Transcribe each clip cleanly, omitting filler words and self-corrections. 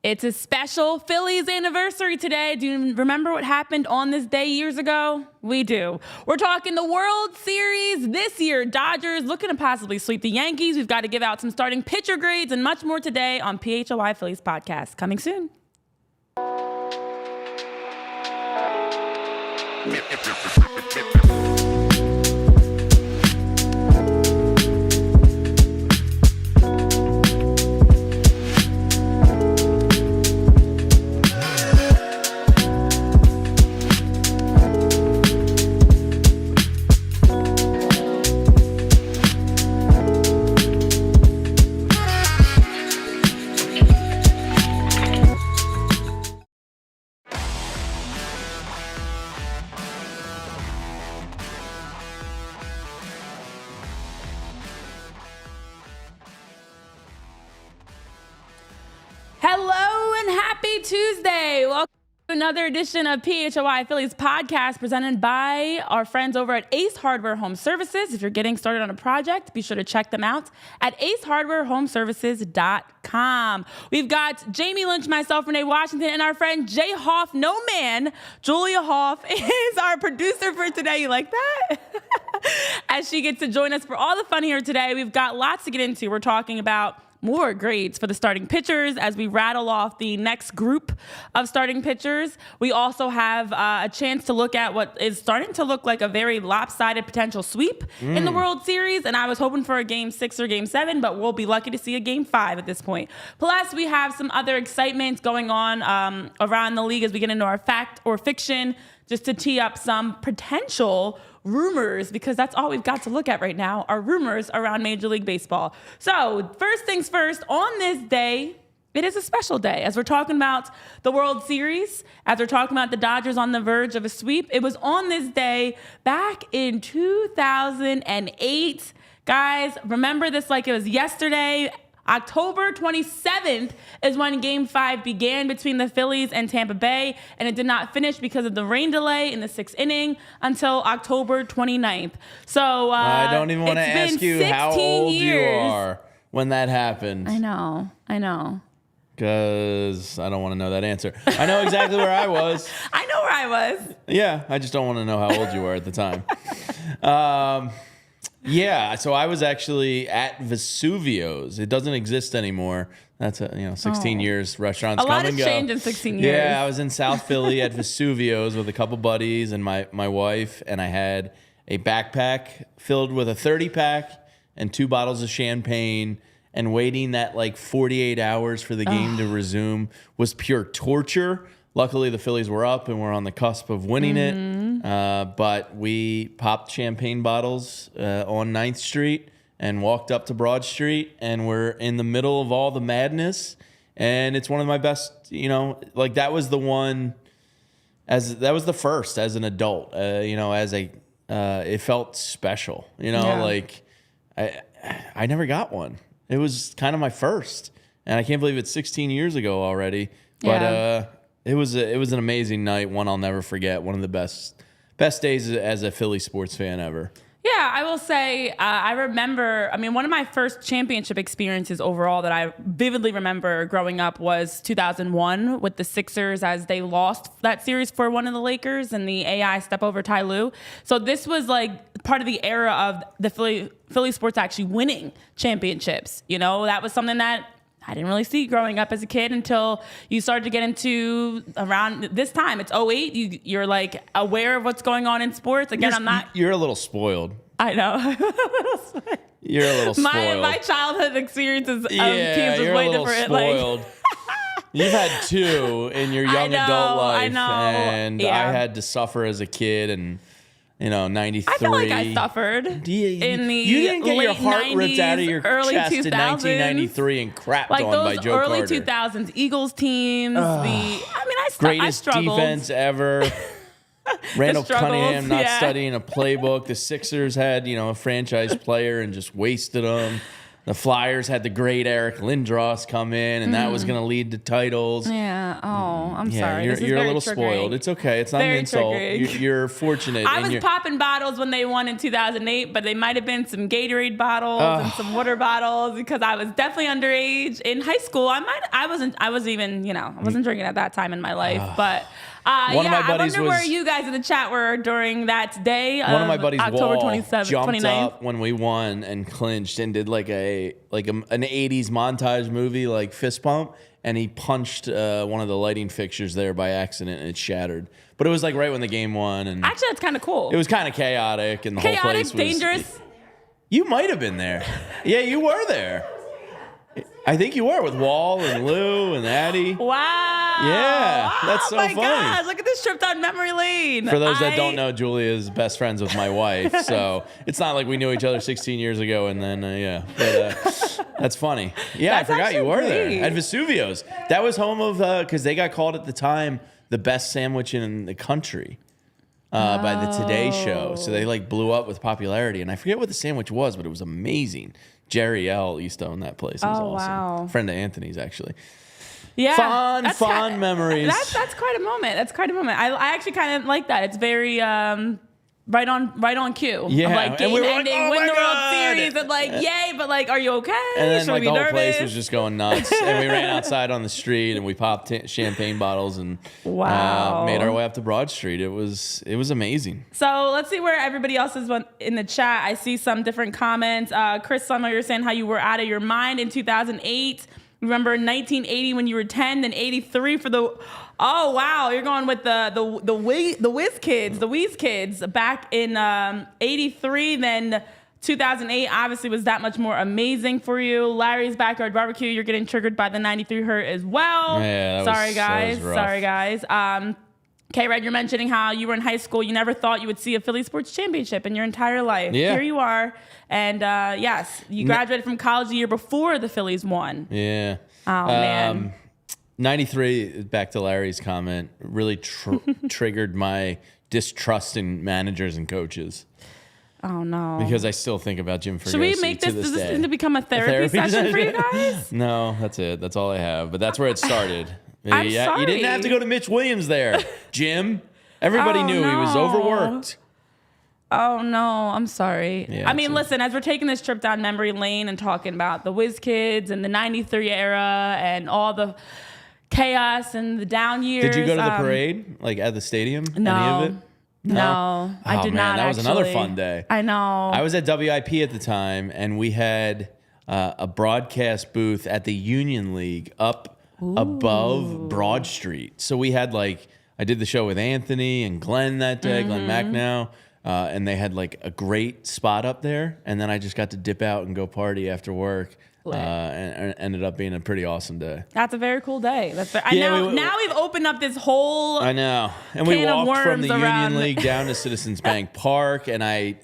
It's a special Phillies anniversary today. Do you remember what happened on this day years ago? We do. We're talking the World Series this year. Dodgers looking to possibly sweep the Yankees. We've got to give out some starting pitcher grades and much more today on PHLY Phillies podcast. Coming soon. Hello and happy Tuesday. Welcome to another edition of PHLY Phillies podcast presented by our friends over at Ace Hardware Home Services. If you're getting started on a project, be sure to check them out at acehardwarehomeservices.com. We've got Jamie Lynch, myself, Renee Washington, and our friend Jay Hoff, no man. Julia Hoff is our producer for today. You like that? As she gets to join us for all the fun here today. We've got lots to get into. We're talking about more grades for the starting pitchers as we rattle off the next group of starting pitchers. We also have a chance to look at what is starting to look like a very lopsided potential sweep in the World Series. And I was hoping for a Game 6 or Game 7, but we'll be lucky to see a Game 5 at this point. Plus, we have some other excitement going on around the league as we get into our fact or fiction, just to tee up some potential rumors, because that's all we've got to look at right now, are rumors around Major League Baseball. So first things first, on this day, it is a special day. As we're talking about the World Series, as we're talking about the Dodgers on the verge of a sweep, it was on this day back in 2008. Guys, remember this like it was yesterday. October 27th is when Game 5 began between the Phillies and Tampa Bay, and it did not finish because of the rain delay in the 6th inning until October 29th. So I don't even want to ask you how old you are when that happened. I know. Because I don't want to know that answer. I know exactly where I was. I know where I was. Yeah, I just don't want to know how old you were at the time. Yeah, so I was actually at Vesuvio's. It doesn't exist anymore. That's 16 years. Restaurants come and go. A lot has changed in 16 years. Yeah, I was in South Philly at Vesuvio's with a couple buddies and my wife, and I had a backpack filled with a 30-pack and 2 bottles of champagne, and waiting that like 48 hours for the game to resume was pure torture. Luckily, the Phillies were up and we're on the cusp of winning it. But we popped champagne bottles on 9th Street and walked up to Broad Street, and we're in the middle of all the madness. And it's one of my best, that was the one, that was the first as an adult, it felt special, I never got one. It was kind of my first. And I can't believe it's 16 years ago already. But it was an amazing night, one I'll never forget, one of the best days as a Philly sports fan ever. Yeah, I will say I remember, one of my first championship experiences overall that I vividly remember growing up was 2001 with the Sixers as they lost that series for one of the Lakers and the AI step over Ty Lue. So this was like part of the era of the Philly sports actually winning championships. That was something that I didn't really see growing up as a kid until you started to get into around this time. It's 08. You're like aware of what's going on in sports. Again, You're a little spoiled. I know. You're a little spoiled. My childhood experiences of teams was way different. Spoiled. You've had 2 in your young adult life. I know. And I had to suffer as a kid and 93. I feel like I suffered in the You didn't get your heart 90s, ripped out of your early chest 2000s. in 1993 and crapped like on those by Joe Carter. early 2000s Eagles teams. I Greatest struggled. defense ever. Randall Cunningham not studying a playbook. The Sixers had, a franchise player and just wasted them. The Flyers had the great Eric Lindros come in, and that was going to lead to titles. Yeah. Oh, I'm sorry. You're a little spoiled. It's okay. It's not an insult. You're fortunate. I was popping bottles when they won in 2008, but they might have been some Gatorade bottles and some water bottles because I was definitely underage in high school. I wasn't drinking at that time in my life, but. I wonder where you guys in the chat were during that day. One of my buddies, October Wall, 27th, jumped 29th. up when we won and clinched and did like an 80s montage movie, like fist pump, and he punched one of the lighting fixtures there by accident and it shattered. But it was like right when the game won. And actually, that's kind of cool. It was kind of chaotic and the whole place was dangerous. You might have been there. Yeah, you were there. I think you were with Wall and Lou and Addie. Wow. Yeah, that's so funny. Oh my gosh, look at this trip down memory lane. For those that don't know, Julia is best friends with my wife, so it's not like we knew each other 16 years ago and then, But that's funny. Yeah, That's I forgot you were great. there. At Vesuvio's. That was home of, because they got called at the time the best sandwich in the country. By the Today Show. So they like blew up with popularity. And I forget what the sandwich was, but it was amazing. Jerry L. used to own that place. It was awesome. Wow. Friend of Anthony's, actually. Yeah. Fun memories. That's quite a moment. I actually kind of like that. It's very right on cue. Yeah. Of like game ending, like, win the World God. Series, and like, yay, but like, are you okay? And then Should like we the be whole nervous? place was just going nuts. And we ran outside on the street and we popped champagne bottles and made our way up to Broad Street. It was amazing. So let's see where everybody else is in the chat. I see some different comments. Chris Summer, you're saying how you were out of your mind in 2008. Remember 1980 when you were 10, then 83 for the. Oh wow, you're going with the Whiz Kids back in 83. Then 2008 obviously was that much more amazing for you. Larry's Backyard Barbecue, you're getting triggered by the 93 hurt as well. Yeah, Sorry guys. K-Red, you're mentioning how you were in high school. You never thought you would see a Philly sports championship in your entire life. Yeah. Here you are. And yes, you graduated from college the year before the Phillies won. Yeah. Oh, man. 93, back to Larry's comment, really triggered my distrust in managers and coaches. Oh, no. Because I still think about Jim Ferguson. Should we make this to become a therapy session for you guys? No, that's it. That's all I have. But that's where it started. I'm sorry. You didn't have to go to Mitch Williams there, Jim. Everybody knew he was overworked. Oh, no. I'm sorry. Yeah, I mean, listen, as we're taking this trip down memory lane and talking about the Whiz Kids and the 93 era and all the chaos and the down years. Did you go to the parade, like at the stadium? No. Any of it? No, I did not. That was another fun day. I know. I was at WIP at the time, and we had a broadcast booth at the Union League up above Broad Street. So we had I did the show with Anthony and Glenn that day, Glenn Macnow, and they had a great spot up there. And then I just got to dip out and go party after work. And ended up being a pretty awesome day. That's a very cool day. Now we've opened up this whole. I know, and we walked from the Union League down to Citizens Bank Park, and I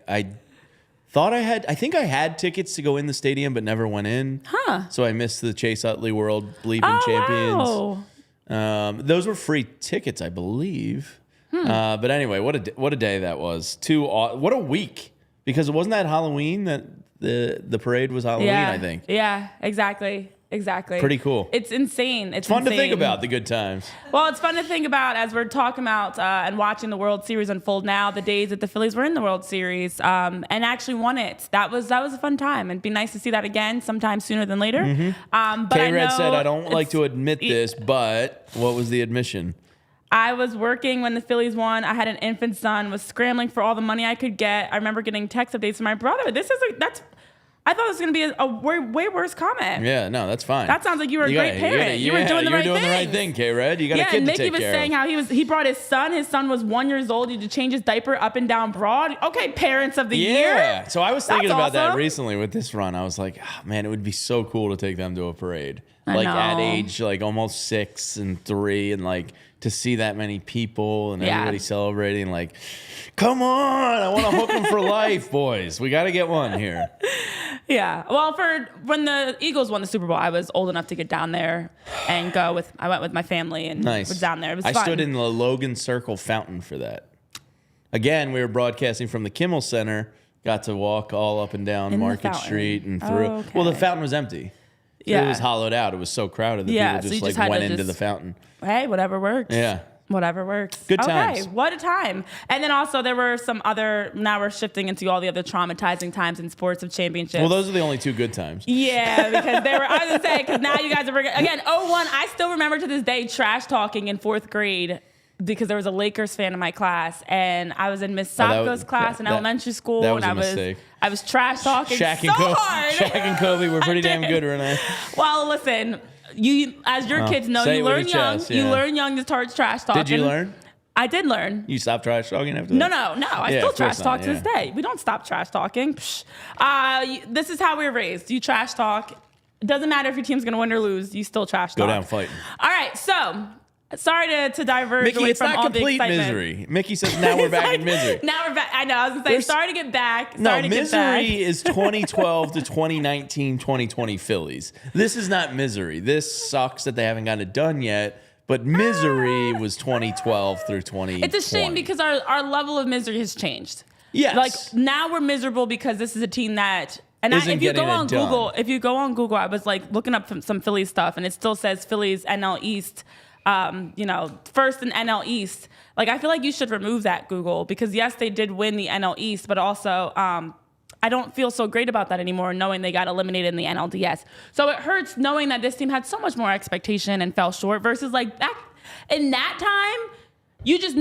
thought I think I had tickets to go in the stadium, but never went in. Huh? So I missed the Chase Utley World Bleeping Champions. Wow. Those were free tickets, I believe. But anyway, what a day that was. What a week, because it wasn't that Halloween that. The parade was Halloween, I think. Yeah, exactly. Pretty cool. It's insane. It's fun insane. to think about, the good times. Well, it's fun to think about as we're talking about and watching the World Series unfold now, the days that the Phillies were in the World Series and actually won it. That was a fun time. It'd be nice to see that again sometime sooner than later. But K-Red said, I don't like to admit this, but what was the admission? I was working when the Phillies won. I had an infant son, was scrambling for all the money I could get. I remember getting text updates from my brother. I thought it was going to be a way worse comment. Yeah, no, that's fine. That sounds like you were a great parent. You were doing the right thing, K-Red. You got a kid to take care of. Yeah, and Mickey was saying how he brought his son. His son was 1 year old. He had to change his diaper up and down Broad. Okay, parents of the year. Yeah, so I was thinking That's about that awesome. recently with this run. I was like, oh, man, it would be so cool to take them to a parade. I know. At age almost 6 and 3 and to see that many people and everybody celebrating come on, I want to hook them for life, boys. We got to get one here. Yeah. Well, when the Eagles won the Super Bowl, I was old enough to get down there and go with. I went with my family and was down there. It was fun. I stood in the Logan Circle fountain for that. Again, we were broadcasting from the Kimmel Center Got to walk all up and down In the Market fountain. Street and through. Oh, okay. Well, the fountain was empty. Yeah. It was hollowed out. It was so crowded that Yeah, people so you just just had went to into just- the fountain. Hey, whatever works. Yeah. Whatever works. Good times. Okay, what a time. And then also there were some other, now we're shifting into all the other traumatizing times in sports of championships. Well, those are the only 2 good times. Yeah, because they were, I was going to say, because now you guys are, again, 01, I still remember to this day trash talking in 4th grade because there was a Lakers fan in my class, and I was in Miss Sopko's class in elementary school, that was and a mistake. I was trash talking so hard. Shaq and Kobe were pretty damn good, Renee. Well, listen, you as your kids know, say you it with learn your young. chest, You yeah. learn young to start trash talking. Did you learn? I did learn. You stopped trash talking after that? No. I Yeah, still of trash course talk not, to this day. We don't stop trash talking. Psh. This is how we were raised. You trash talk. It doesn't matter if your team's going to win or lose. You still trash talk. Go down fighting. All right. So, sorry to diverge Mickey, away it's from not all the complete excitement. misery. Mickey says now we're back in misery. Now we're back. I know. I was going to say, sorry to get back. No, Sorry to get back. misery is 2012 to 2019, 2020 Phillies. This is not misery. This sucks that they haven't gotten it done yet. But misery was 2012 through 2020. It's a shame because our level of misery has changed. Yes. Like now we're miserable because this is a team that, and Isn't if you go getting it on done. Google, I was like looking up some Phillies stuff, and it still says Phillies NL East, first in NL East. Like I feel like you should remove that Google because yes, they did win the NL East, but also I don't feel so great about that anymore, knowing they got eliminated in the NLDS. So it hurts knowing that this team had so much more expectation and fell short versus like back in that time, you just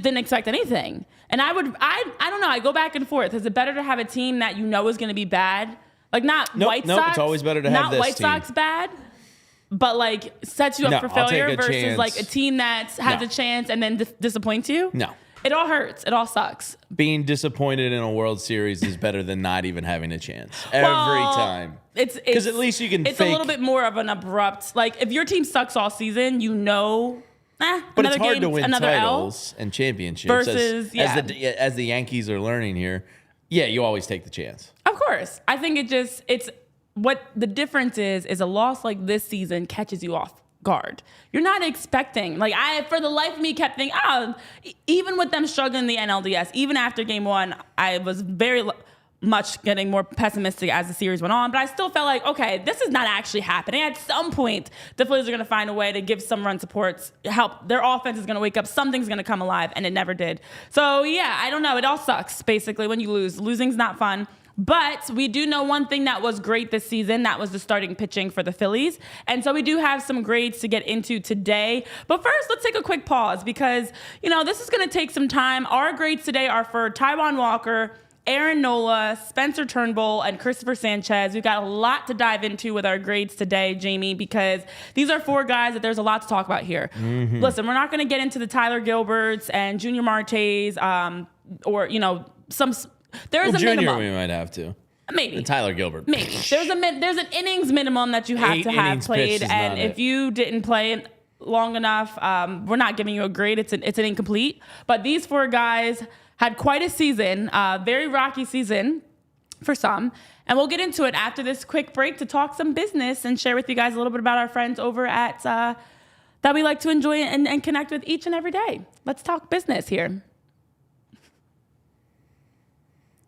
didn't expect anything. And I don't know, I go back and forth. Is it better to have a team that you know is going to be bad? Like White Sox. It's always better to have this White team. Sox bad, but like sets you up for I'll take failure a versus chance. like a team that has No. a chance and then disappoints you. No. It all hurts. It all sucks. Being disappointed in a World Series is better than not even having a chance every Well, time. It's Because at least you can It's fake. a little bit more of an abrupt. Like if your team sucks all season, But another it's hard game, to win another titles and championships. Versus, as the Yankees are learning here, yeah, you always take the chance. Of course, I think it's what the difference is a loss like this season catches you off guard. You're not expecting, like I, for the life of me, kept thinking, even with them struggling in the NLDS, even after game 1, I was very much getting more pessimistic as the series went on, but I still felt like, okay, this is not actually happening. At some point, the Phillies are going to find a way to give some run supports, help. Their offense is going to wake up. Something's going to come alive, and it never did. So yeah, I don't know. It all sucks, basically, when you lose. Losing's not fun. But we do know one thing that was great this season. That was the starting pitching for the Phillies. And so we do have some grades to get into today. But first, let's take a quick pause because, this is going to take some time. Our grades today are for Taijuan Walker, Aaron Nola, Spencer Turnbull, and Cristopher Sanchez. We've got a lot to dive into with our grades today, Jamie, because these are 4 guys that there's a lot to talk about here. Mm-hmm. Listen, we're not going to get into the Tyler Gilberts and Junior Martes or, some... There's a Junior, minimum. we might have to. Maybe. And Tyler Gilbert. Maybe. There's an innings minimum that you have 8 to have innings played. pitched is And not if it. you didn't play it long enough, we're not giving you a grade. It's an incomplete. But these 4 guys had quite a season, very rocky season for some. And we'll get into it after this quick break to talk some business and share with you guys a little bit about our friends over at that we like to enjoy and connect with each and every day. Let's talk business here.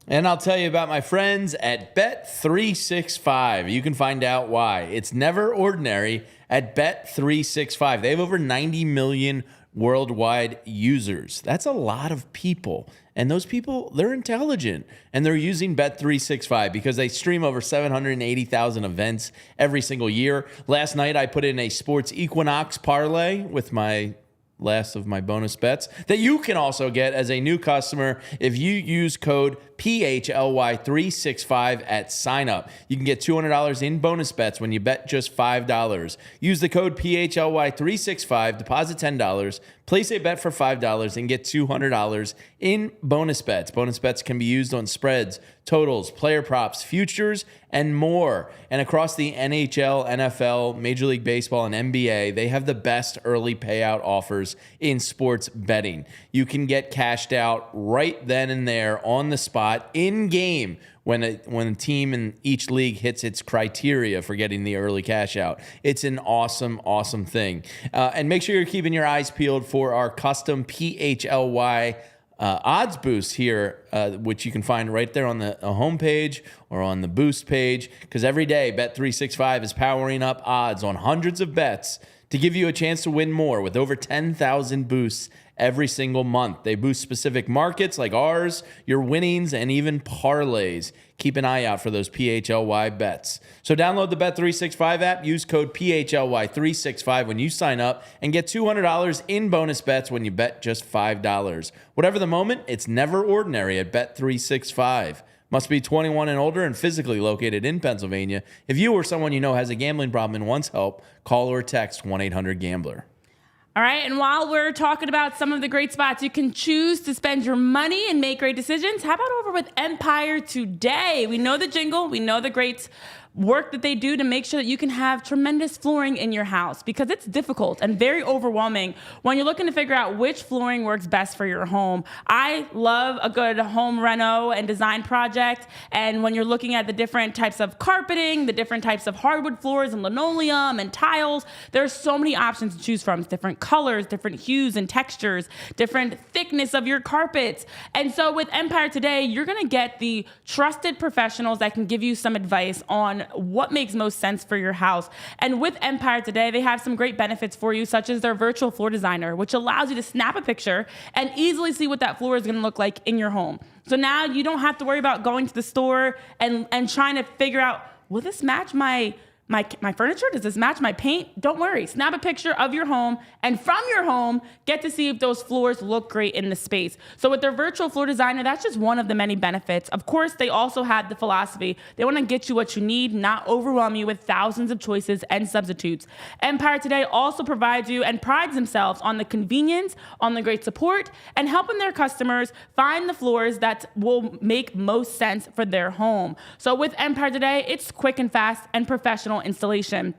And I'll tell you about my friends at Bet365. You can find out why. It's never ordinary at Bet365. They have over 90 million worldwide users. That's a lot of people. And those people, they're intelligent. And they're using Bet365 because they stream over 780,000 events every single year. Last night, I put in a sports equinox parlay with my last of my bonus bets that you can also get as a new customer if you use code PHLY365 at sign up. You can get $200 in bonus bets when you bet just $5. Use the code PHLY365, deposit $10, place a bet for $5 and get $200 in bonus bets. Bonus bets can be used on spreads, totals, player props, futures, and more. And across the NHL, NFL, Major League Baseball, and NBA, they have the best early payout offers in sports betting. You can get cashed out right then and there on the spot in game when a team in each league hits its criteria for getting the early cash out. It's an awesome, awesome thing. And make sure you're keeping your eyes peeled for our custom PHLY odds boost here, which you can find right there on the homepage or on the boost page, because every day Bet365 is powering up odds on hundreds of bets to give you a chance to win more with over 10,000 boosts every single month. They boost specific markets like ours, your winnings, and even parlays. Keep an eye out for those PHLY bets. So download the Bet365 app, use code PHLY365 when you sign up, and get $200 in bonus bets when you bet just $5. Whatever the moment, it's never ordinary at Bet365. Must be 21 and older and physically located in Pennsylvania. If you or someone you know has a gambling problem and wants help, call or text 1-800-GAMBLER. All right, and while we're talking about some of the great spots you can choose to spend your money and make great decisions, how about over with Empire Today? We know the jingle, we know the great work that they do to make sure that you can have tremendous flooring in your house, because it's difficult and very overwhelming when you're looking to figure out which flooring works best for your home. I love a good home reno and design project, and when you're looking at the different types of carpeting, the different types of hardwood floors and linoleum and tiles, there's so many options to choose from. Different colors, different hues and textures, different thickness of your carpets. And so with Empire Today, you're gonna get the trusted professionals that can give you some advice on what makes most sense for your house. And with Empire Today, they have some great benefits for you, such as their virtual floor designer, which allows you to snap a picture and easily see what that floor is going to look like in your home. So now you don't have to worry about going to the store and trying to figure out, will this match my furniture? Does this match my paint? Don't worry. Snap a picture of your home, and from your home, get to see if those floors look great in the space. So with their virtual floor designer, that's just one of the many benefits. Of course, they also have the philosophy. They want to get you what you need, not overwhelm you with thousands of choices and substitutes. Empire Today also provides you and prides themselves on the convenience, on the great support, and helping their customers find the floors that will make most sense for their home. So with Empire Today, it's quick and fast and professional installation.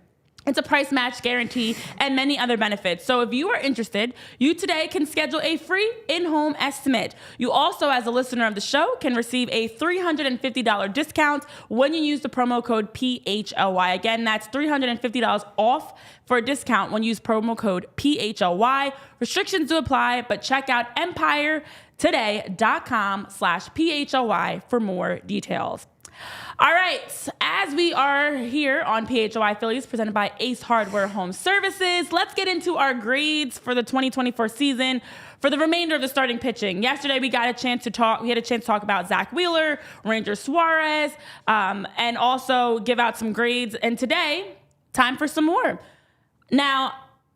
It's a price match guarantee and many other benefits. So if you are interested, you today can schedule a free in-home estimate. You also, as a listener of the show, can receive a $350 discount when you use the promo code PHLY. Again, that's $350 off for a discount when you use promo code PHLY. Restrictions do apply, but check out empiretoday.com/PHLY for more details. All right, as we are here on PHLY Phillies, presented by Ace Hardware Home Services, let's get into our grades for the 2024 season for the remainder of the starting pitching. Yesterday, we had a chance to talk about Zach Wheeler, Ranger Suarez, and also give out some grades. And today, time for some more. Now,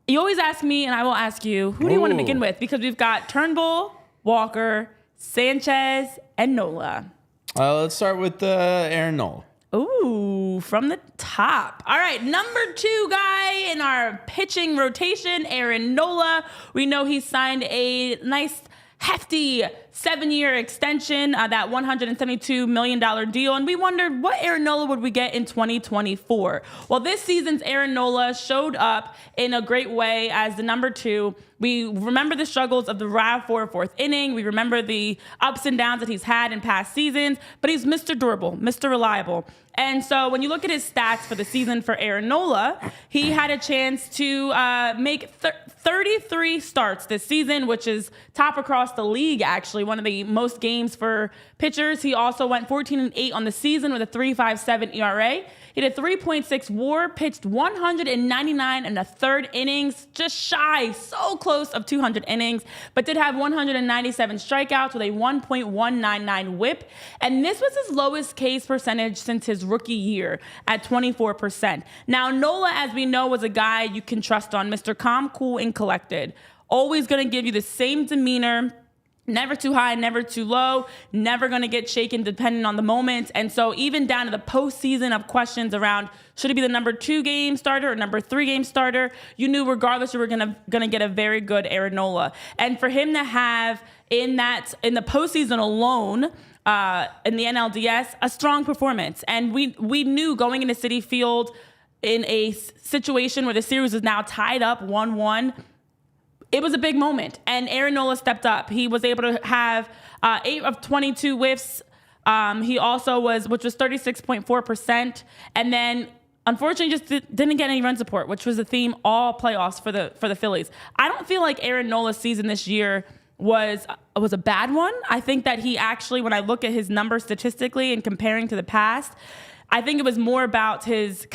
you always ask me, and I will ask you, who do you want to begin with? Because we've got Turnbull, Walker, Sanchez, and Nola. Let's start with Aaron Nola. Ooh, from the top. All right, number 2 guy in our pitching rotation, Aaron Nola. We know he signed a nice, hefty 7-year extension, that $172 million deal, and we wondered what Aaron Nola would we get in 2024. Well, this season's Aaron Nola showed up in a great way as the number 2. We remember the struggles of the fourth inning. We remember the ups and downs that he's had in past seasons, but he's Mr. Durable, Mr. Reliable. And so when you look at his stats for the season for Aaron Nola, he had a chance to make 33 starts this season, which is top across the league, actually, one of the most games for pitchers. He also went 14-8 on the season with a 3.57 ERA. He had a 3.6 WAR, pitched 199 and a third innings, just shy, so close of 200 innings, but did have 197 strikeouts with a 1.199 WHIP. And this was his lowest Ks percentage since his rookie year at 24%. Now, Nola, as we know, was a guy you can trust on, Mr. Calm, Cool, and Collected. Always going to give you the same demeanor. Never too high, never too low, never going to get shaken depending on the moment. And so even down to the postseason of questions around, should he be the number 2 game starter or number 3 game starter? You knew regardless you were going to get a very good Aaron Nola. And for him to have in the postseason alone, in the NLDS, a strong performance. And we knew going into Citi Field in a situation where the series is now tied up 1-1, it was a big moment, and Aaron Nola stepped up. He was able to have 8 of 22 whiffs. He also which was 36.4%, and then unfortunately just didn't get any run support, which was a theme all playoffs for the Phillies. I don't feel like Aaron Nola's season this year was a bad one. I think that he actually, when I look at his numbers statistically and comparing to the past, I think it was more about his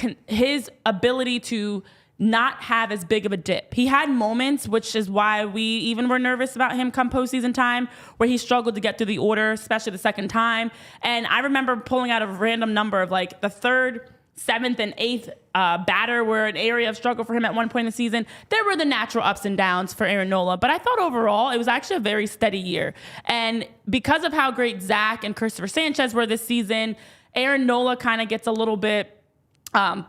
ability to not have as big of a dip. He had moments, which is why we even were nervous about him come postseason time, where he struggled to get through the order, especially the second time. And I remember pulling out a random number of like the third, seventh, and eighth batter were an area of struggle for him at one point in the season. There were the natural ups and downs for Aaron Nola, but I thought overall it was actually a very steady year. And because of how great Zach and Cristopher Sanchez were this season, Aaron Nola kind of gets a little bit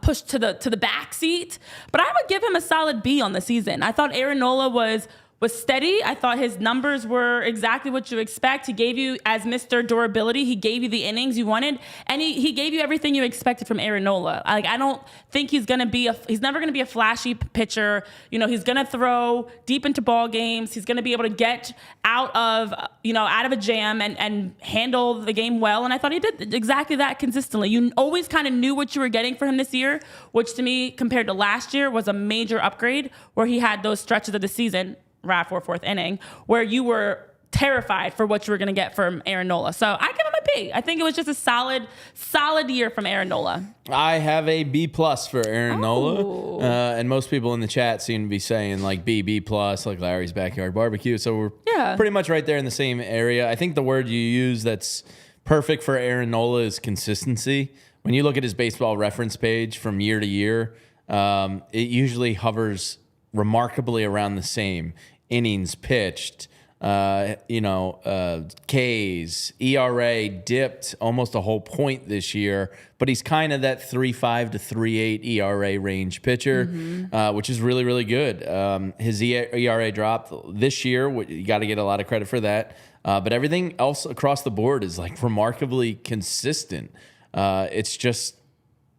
pushed to the back seat, but I would give him a solid B on the season. I thought Aaron Nola was steady. I thought his numbers were exactly what you expect. He gave you, as Mr. Durability, he gave you the innings you wanted, and he gave you everything you expected from Aaron Nola. Like, I don't think he's never going to be a flashy pitcher. You know, he's going to throw deep into ball games. He's going to be able to get out of a jam and handle the game well. And I thought he did exactly that consistently. You always kind of knew what you were getting for him this year, which to me, compared to last year, was a major upgrade, where he had those stretches of the season, right for fourth inning, where you were terrified for what you were going to get from Aaron Nola. So I give him a B. I think it was just a solid year from Aaron Nola. I have a B+ for Aaron Nola. And most people in the chat seem to be saying like B+, like Larry's Backyard Barbecue. So we're pretty much right there in the same area. I think the word you use that's perfect for Aaron Nola is consistency. When you look at his baseball reference page from year to year, it usually hovers remarkably around the same. Innings pitched, Ks, ERA dipped almost a whole point this year, but he's kind of that 3.5 to 3.8 ERA range pitcher, which is really, really good. His ERA dropped this year. You got to get a lot of credit for that. But everything else across the board is like remarkably consistent. It's just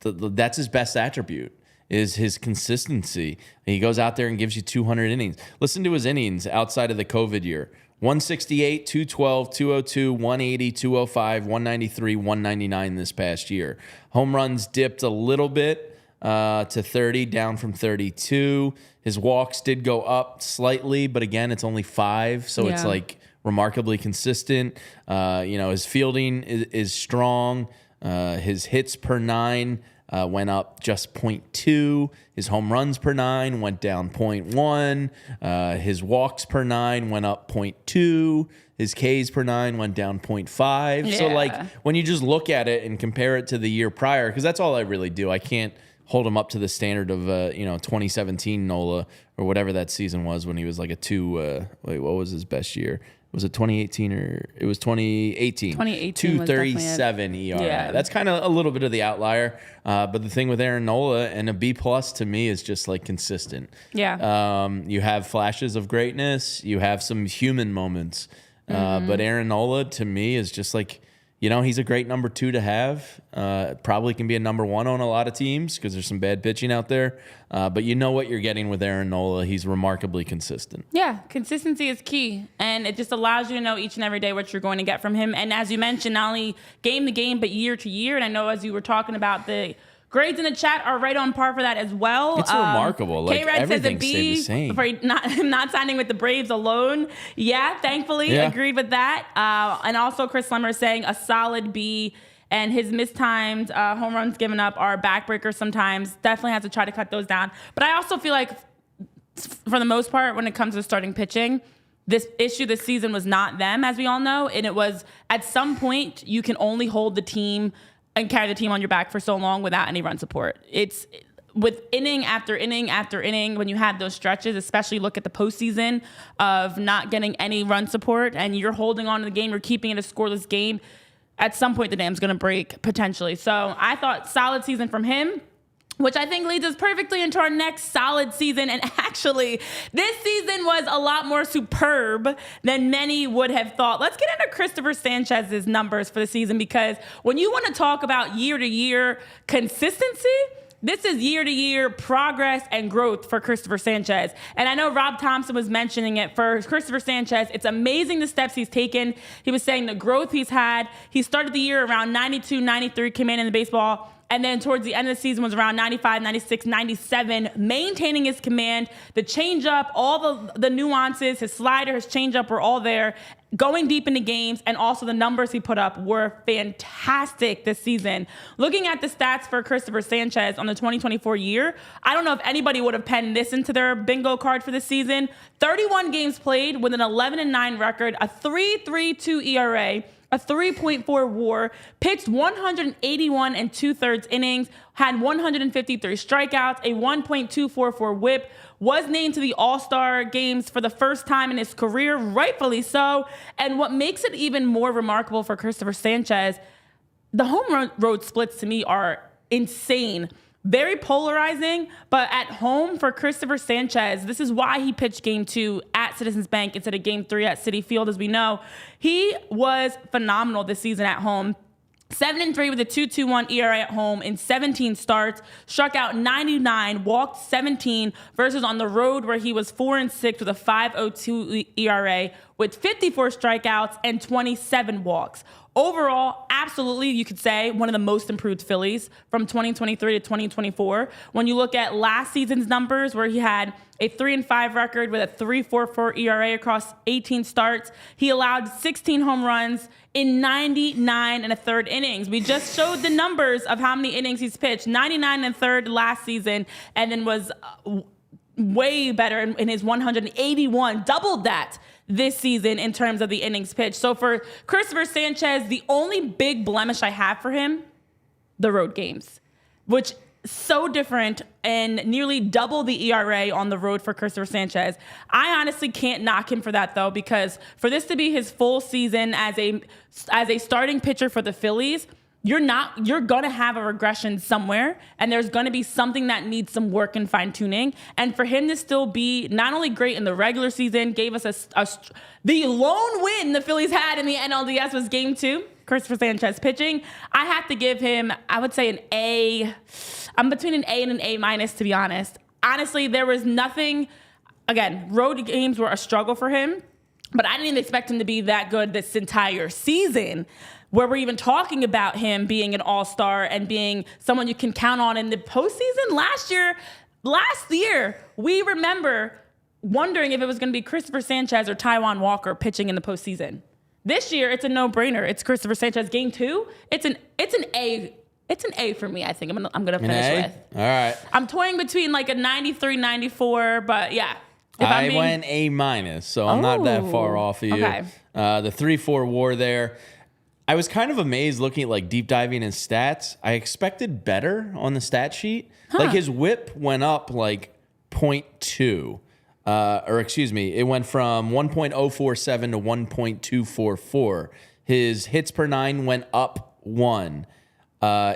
that's his best attribute, is his consistency. He goes out there and gives you 200 innings. Listen to his innings outside of the COVID year. 168, 212, 202, 180, 205, 193, 199 this past year. Home runs dipped a little bit to 30, down from 32. His walks did go up slightly, but again, it's only 5, so it's like remarkably consistent. His fielding is strong. His hits per 9 went up just 0.2. His home runs per 9 went down 0.1. His walks per 9 went up 0.2. His Ks per 9 went down 0.5. Yeah. So, like, when you just look at it and compare it to the year prior, because that's all I really do. I can't hold him up to the standard of, 2017 Nola or whatever that season was when he was like a 2. What was his best year? Was it 2018 or it was 2018? 2018 237 ERA. Yeah. That's kind of a little bit of the outlier. But the thing with Aaron Nola and a B+ to me is just like consistent. Yeah. You have flashes of greatness. You have some human moments. But Aaron Nola to me is just like, he's a great number 2 to have. Probably can be a number 1 on a lot of teams because there's some bad pitching out there. But you know what you're getting with Aaron Nola. He's remarkably consistent. Yeah, consistency is key. And it just allows you to know each and every day what you're going to get from him. And as you mentioned, not only game to game, but year to year. And I know as you were talking about, the grades in the chat are right on par for that as well. It's remarkable. Like, everything stayed the same. For not signing with the Braves alone. Yeah, thankfully, agreed with that. And also Chris Slemmer is saying a solid B. And his mistimed home runs given up are backbreakers sometimes. Definitely has to try to cut those down. But I also feel like, for the most part, when it comes to starting pitching, this issue this season was not them, as we all know. And it was, at some point, you can only hold the team and carry the team on your back for so long without any run support. It's with inning after inning after inning, when you have those stretches, especially look at the postseason of not getting any run support and you're holding on to the game, you're keeping it a scoreless game, at some point the dam's going to break, potentially. So I thought solid season from him, which I think leads us perfectly into our next solid season. And actually, this season was a lot more superb than many would have thought. Let's get into Cristopher Sanchez's numbers for the season, because when you want to talk about year-to-year consistency, this is year-to-year progress and growth for Cristopher Sanchez. And I know Rob Thompson was mentioning it for Cristopher Sanchez. It's amazing the steps he's taken. He was saying the growth he's had. He started the year around 92, 93, came in the baseball And then towards the end of the season was around 95, 96, 97, maintaining his command, the changeup, all the nuances, his slider, his changeup were all there, going deep into games, and also the numbers he put up were fantastic this season. Looking at the stats for Cristopher Sanchez on the 2024 year, I don't know if anybody would have penned this into their bingo card for the season. 31 games played with an 11-9 record, a 3.32 ERA, a 3.4 WAR, pitched 181 and 2/3 innings, had 153 strikeouts, a 1.244 WHIP, was named to the All-Star games for the first time in his career, rightfully so. And what makes it even more remarkable for Cristopher Sanchez, the home road splits to me are insane. Very polarizing, but at home for Cristopher Sanchez, this is why he pitched Game 2 at Citizens Bank instead of Game 3 at Citi Field, as we know. He was phenomenal this season at home. 7-3 with a 2.21 ERA at home in 17 starts, struck out 99, walked 17, versus on the road where he was 4-6 with a 5.02 ERA with 54 strikeouts and 27 walks. Overall, absolutely, you could say one of the most improved Phillies from 2023 to 2024. When you look at last season's numbers, where he had a 3-5 record with a 3.44 ERA across 18 starts, he allowed 16 home runs in 99 1/3 innings. We just showed the numbers of how many innings he's pitched, 99 1/3 last season, and then was way better in his 181, doubled that this season in terms of the innings pitched. So for Cristopher Sanchez, the only big blemish I have for him, the road games, which so different and nearly double the ERA on the road for Cristopher Sanchez. I honestly can't knock him for that, though, because for this to be his full season as a starting pitcher for the Phillies, you're gonna have a regression somewhere, and there's gonna be something that needs some work and fine tuning. And for him to still be not only great in the regular season, gave us the lone win the Phillies had in the NLDS was Game 2. Cristopher Sanchez pitching. I have to give him, I would say, an A. I'm between an A and an A-, to be honest. Honestly, there was nothing. Again, road games were a struggle for him, but I didn't even expect him to be that good this entire season, where we're even talking about him being an all-star and being someone you can count on in the postseason. Last year, we remember wondering if it was going to be Cristopher Sanchez or Taijuan Walker pitching in the postseason. This year, it's a no-brainer. It's Cristopher Sanchez. Game 2, it's an A. It's an A for me, I think I'm gonna finish with. All right. I'm toying between like a 93, 94, but yeah. I went A-, so I'm not that far off of you. Okay. The 3.4 WAR there. I was kind of amazed looking at like deep diving his stats. I expected better on the stat sheet. Like his whip went up like 0.2. It went from 1.047 to 1.244. His hits per 9 went up 1.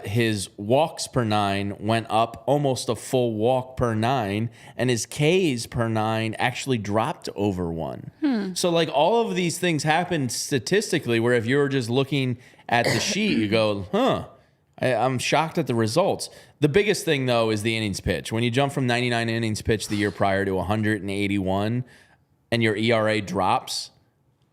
His walks per 9 went up almost a full walk per 9, and his Ks per 9 actually dropped over 1. So like all of these things happened statistically, where if you're just looking at the sheet, you go, I'm shocked at the results. The biggest thing, though, is the innings pitch. When you jump from 99 innings pitched the year prior to 181 and your ERA drops,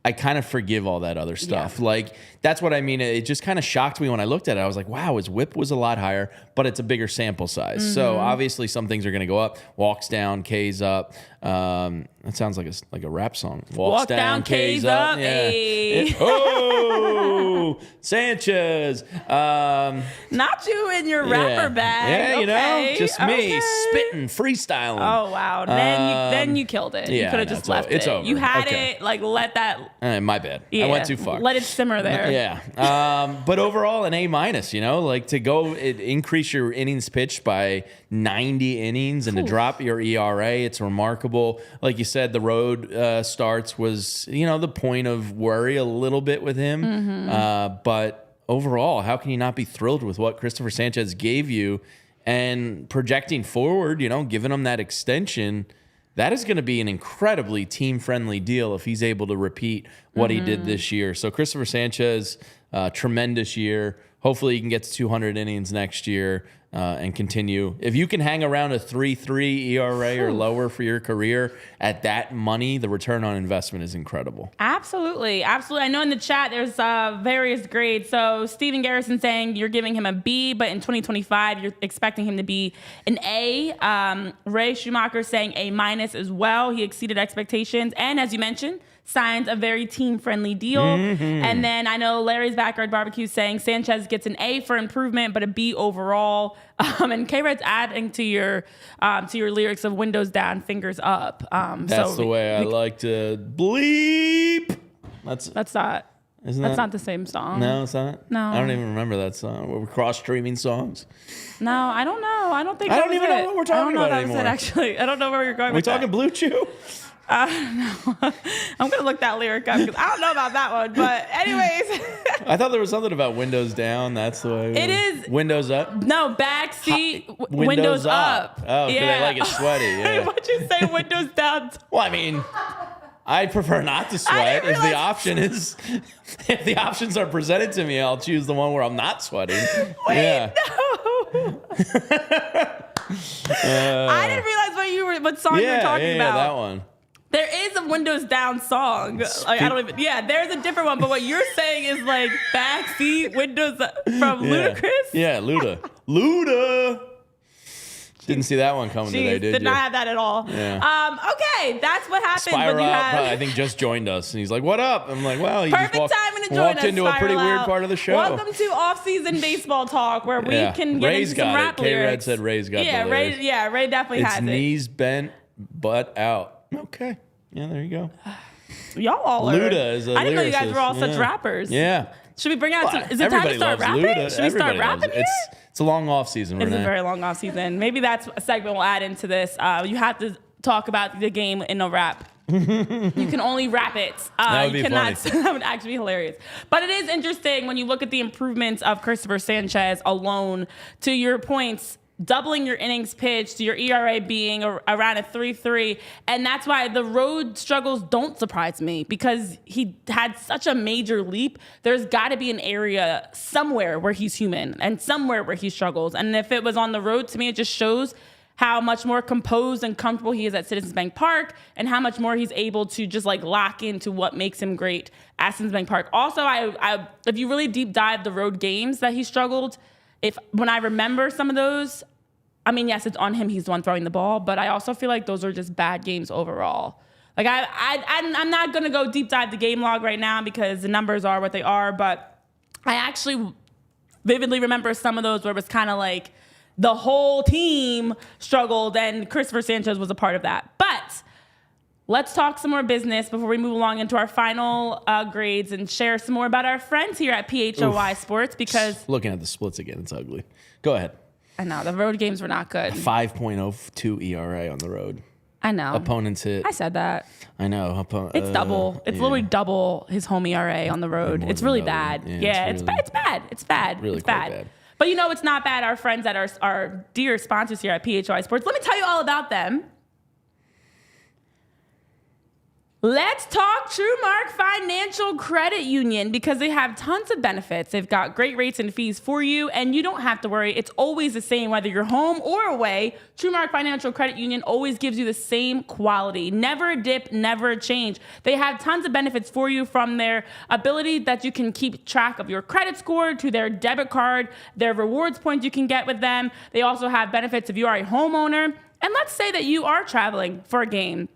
I kind of forgive all that other stuff. Yeah. Like, that's what I mean. It just kind of shocked me when I looked at it. I was like, wow, his whip was a lot higher, but it's a bigger sample size. Mm-hmm. So obviously some things are going to go up. Walks down, Ks up. That sounds like a rap song. Walks down, Ks up. Yeah. Sanchez. Not you in your rapper bag. Yeah, okay. Just me spitting, freestyling. Oh, wow. Then you killed it. Yeah, you could have just left it's it. over. You had it, like, let that. My bad. Yeah, I went too far. Let it simmer there. Yeah. But overall, an A-, like to go increase your innings pitched by 90 innings and to drop your ERA, it's remarkable. Like you said, the road starts was, the point of worry a little bit with him. Mm-hmm. But overall, how can you not be thrilled with what Cristopher Sanchez gave you? And projecting forward, giving him that extension, that is going to be an incredibly team-friendly deal if he's able to repeat what he did this year. So Cristopher Sanchez, tremendous year. Hopefully he can get to 200 innings next year. and continue. If you can hang around a 3.3 ERA or lower for your career at that money, the return on investment is incredible. Absolutely. I know in the chat there's various grades. So Steven Garrison saying you're giving him a B, but in 2025 you're expecting him to be an A. Ray Schumacher saying A- as well. He exceeded expectations, and as you mentioned, signs a very team-friendly deal. And then I know Larry's Backyard Barbecue saying Sanchez gets an A for improvement, but a B overall. And K-Red's adding to your lyrics of windows down, fingers up. That's the way I like to bleep. That's not. Isn't that's that? not the same song. No, it's not? No. I don't even remember that song. We're cross-streaming songs. No, I don't know. I don't think I that don't was even know what we're talking about I don't know anymore. that was it, actually. I don't know where you're going with that. Are we talking Blue Chew? No. I'm going to look that lyric up because I don't know about that one. But anyways. I thought there was something about windows down. That's the way. It is. Windows up? No, back seat, windows up. Oh, because I like it sweaty. Yeah. Why'd you say windows down? Well, I mean, I prefer not to sweat. If the option is, if the options are presented to me, I'll choose the one where I'm not sweating. Wait, no. I didn't realize what song you were talking about. Yeah, that one. There is a windows down song. Like, I don't even. Yeah, there's a different one. But what you're saying is like backseat windows up from Ludacris. Yeah, Luda. Didn't see that one coming today, did you? Did not have that at all. Yeah. Okay, that's what happens Spiral when you Out, have. I think just joined us, and he's like, "What up?" I'm like, "Well, he Perfect just timing to join walked us. into a pretty Spiral weird Out. part of the show." Welcome to off-season baseball talk, where we can get Ray's into some got rap it. K-Red lyrics. said Ray's got the lyrics. Ray definitely It's has it. knees bent, butt out. Okay. Yeah, there you go. Y'all all are. Luda is a I didn't know you guys lyricist. were all such rappers. Yeah. Should we bring out some? Is it time Everybody to start loves rapping? Luda. Should we start Everybody loves rapping it. here? It's a long off season, It's Renee. a very long off season. Maybe that's a segment we'll add into this. You have to talk about the game in a rap. You can only rap it. That would be funny. funny. That would actually be hilarious. But it is interesting when you look at the improvements of Cristopher Sanchez alone. To your points, doubling your innings pitched, your ERA being around a 3.3, and that's why the road struggles don't surprise me, because he had such a major leap. There's got to be an area somewhere where he's human and somewhere where he struggles. And if it was on the road, to me, it just shows how much more composed and comfortable he is at Citizens Bank Park, and how much more he's able to just like lock into what makes him great at Citizens Bank Park. Also, if you really deep dive the road games that he struggled, when I remember some of those, I mean, yes, it's on him. He's the one throwing the ball, but I also feel like those are just bad games overall. Like I'm not gonna go deep dive the game log right now because the numbers are what they are, but I actually vividly remember some of those where it was kind of like the whole team struggled, and Cristopher Sanchez was a part of that. But let's talk some more business before we move along into our final grades and share some more about our friends here at PHLY Sports, because Looking at the splits again, it's ugly. Go ahead. I know the road games were not good. 5.02 ERA on the road. I know. Opponents hit. I said that. I know. It's double. It's literally double his home ERA on the road. More It's than really double. bad. Yeah, It's bad. It's bad. It's bad. Really it's quite bad. bad. But you know, it's not bad. Our friends that are our dear sponsors here at PHLY Sports. Let me tell you all about them. Let's talk TrueMark Financial Credit Union, because they have tons of benefits. They've got great rates and fees for you, and you don't have to worry. It's always the same, whether you're home or away. TrueMark Financial Credit Union always gives you the same quality. Never a dip, never a change. They have tons of benefits for you, from their ability that you can keep track of your credit score to their debit card, their rewards points you can get with them. They also have benefits if you are a homeowner. And let's say that you are traveling for a game.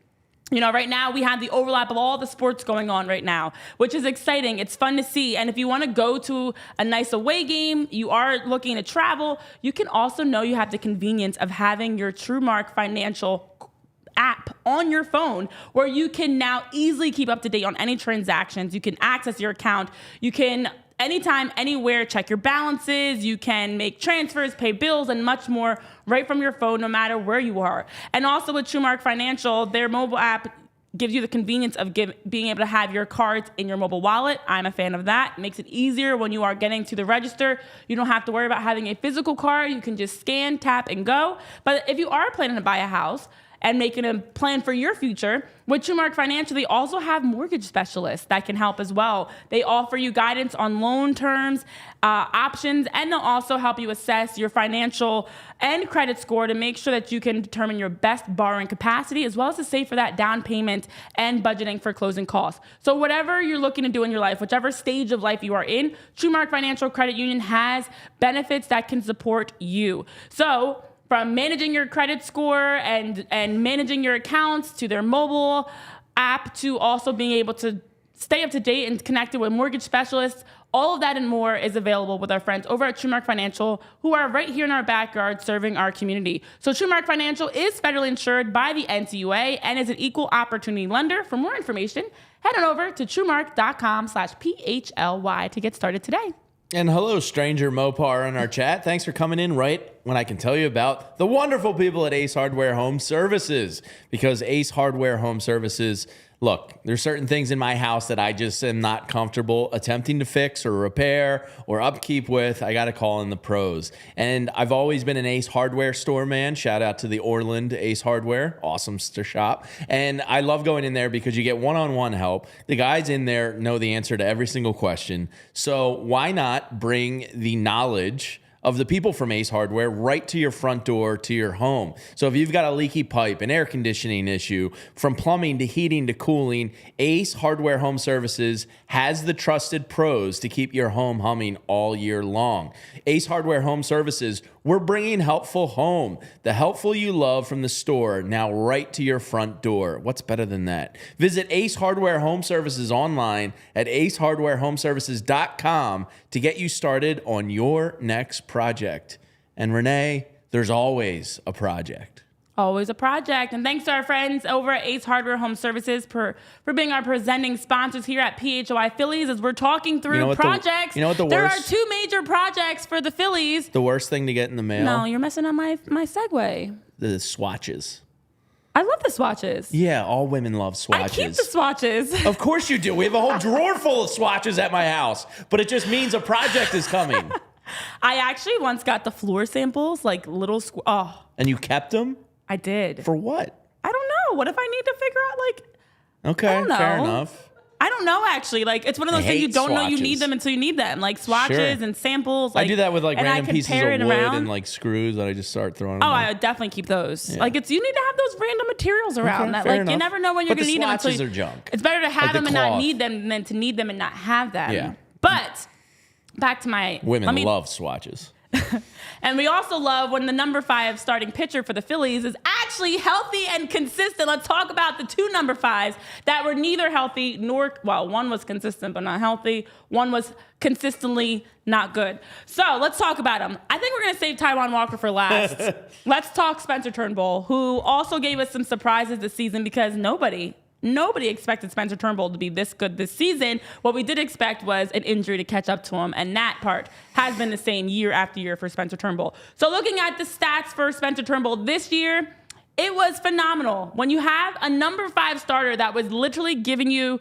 You know, right now we have the overlap of all the sports going on right now, which is exciting. It's fun to see. And if you want to go to a nice away game, you are looking to travel, you can also know you have the convenience of having your TrueMark Financial app on your phone, where you can now easily keep up to date on any transactions. You can access your account. You can anytime, anywhere, check your balances. You can make transfers, pay bills, and much more right from your phone, no matter where you are. And also with TrueMark Financial, their mobile app gives you the convenience of being able to have your cards in your mobile wallet. I'm a fan of that. It makes it easier when you are getting to the register. You don't have to worry about having a physical card. You can just scan, tap, and go. But if you are planning to buy a house, and making a plan for your future, with TrueMark Financial, they also have mortgage specialists that can help as well. They offer you guidance on loan terms, options, and they'll also help you assess your financial and credit score to make sure that you can determine your best borrowing capacity, as well as to save for that down payment and budgeting for closing costs. So whatever you're looking to do in your life, whichever stage of life you are in, TrueMark Financial Credit Union has benefits that can support you. So from managing your credit score and managing your accounts, to their mobile app, to also being able to stay up to date and connected with mortgage specialists, all of that and more is available with our friends over at TrueMark Financial, who are right here in our backyard serving our community. So TrueMark Financial is federally insured by the NCUA and is an equal opportunity lender. For more information, head on over to truemark.com/PHLY to get started today. And hello, stranger Mopar in our chat. Thanks for coming in right when I can tell you about the wonderful people at Ace Hardware Home Services. Because Ace Hardware Home Services, look, there's certain things in my house that I just am not comfortable attempting to fix or repair or upkeep with. I got to call in the pros. And I've always been an Ace Hardware store man. Shout out to the Orland Ace Hardware. Awesome shop. And I love going in there because you get one-on-one help. The guys in there know the answer to every single question. So why not bring the knowledge of the people from Ace Hardware right to your front door, to your home? So if you've got a leaky pipe, an air conditioning issue, from plumbing to heating to cooling, Ace Hardware Home Services has the trusted pros to keep your home humming all year long. Ace Hardware Home Services, we're bringing helpful home. The helpful you love from the store, now right to your front door. What's better than that? Visit Ace Hardware Home Services online at acehardwarehomeservices.com to get you started on your next project. And Renee, there's always a project. Always a project. And thanks to our friends over at Ace Hardware Home Services for being our presenting sponsors here at PHLY Phillies as we're talking through projects. There are two major projects for the Phillies. The worst thing to get in the mail? No, you're messing up my segue. The swatches. I love the swatches. Yeah, all women love swatches. I keep the swatches. Of course you do. We have a whole drawer full of swatches at my house. But it just means a project is coming. I actually once got the floor samples, like little And you kept them? I did. For what? I don't know. What if I need to figure out, Okay, I don't know. Fair enough. I don't know, actually. It's one of those things you don't know you need them until you need them. Like swatches and samples. I do that with random pieces of wood and screws that I just start throwing. I definitely keep those. Yeah. You need to have those random materials around that. You never know when you're going to need them. But the swatches are junk. It's better to have them and not need them than to need them and not have them. Yeah. But back to my women love swatches. And we also love when the number 5 starting pitcher for the Phillies is actually healthy and consistent. Let's talk about the two number 5s that were neither healthy one was consistent but not healthy. One was consistently not good. So let's talk about them. I think we're going to save Taijuan Walker for last. Let's talk Spencer Turnbull, who also gave us some surprises this season because nobody expected Spencer Turnbull to be this good this season. What we did expect was an injury to catch up to him, and that part has been the same year after year for Spencer Turnbull. So looking at the stats for Spencer Turnbull this year, it was phenomenal. When you have a number 5 starter that was literally giving you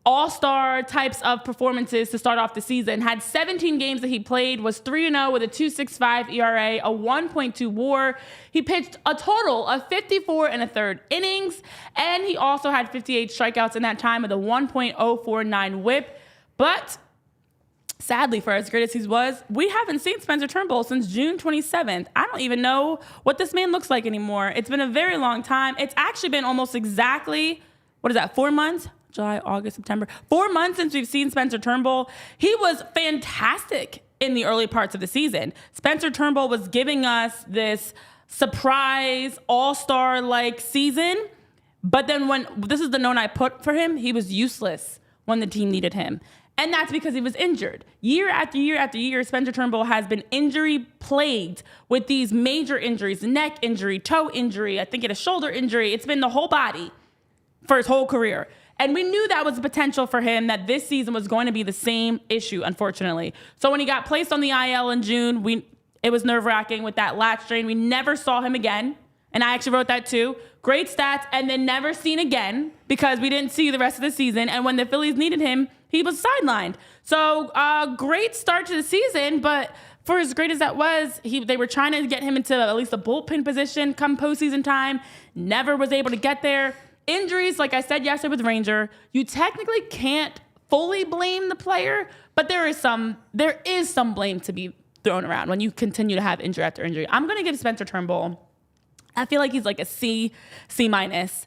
all-star types of performances to start off the season, had 17 games that he played, was 3-0 with a 2.65 ERA, a 1.2 WAR. He pitched a total of 54 1/3 innings, and he also had 58 strikeouts in that time with a 1.049 WHIP. But sadly, for as great as he was, we haven't seen Spencer Turnbull since June 27th. I don't even know what this man looks like anymore. It's been a very long time. It's actually been almost exactly, 4 months? July, August, September. 4 months since we've seen Spencer Turnbull. He was fantastic in the early parts of the season. Spencer Turnbull was giving us this surprise all-star-like season. But then this is the note I put for him, he was useless when the team needed him. And that's because he was injured. Year after year after year, Spencer Turnbull has been injury-plagued with these major injuries, neck injury, toe injury, I think he had a shoulder injury. It's been the whole body for his whole career. And we knew that was a potential for him, that this season was going to be the same issue, unfortunately. So when he got placed on the IL in June, it was nerve-wracking with that lat strain. We never saw him again. And I actually wrote that too. Great stats, and then never seen again because we didn't see the rest of the season. And when the Phillies needed him, he was sidelined. So great start to the season, but for as great as that was, they were trying to get him into at least a bullpen position come postseason time. Never was able to get there. Injuries, like I said yesterday with Ranger, you technically can't fully blame the player, but there is some blame to be thrown around when you continue to have injury after injury. I'm going to give Spencer Turnbull, I feel like he's like a C minus.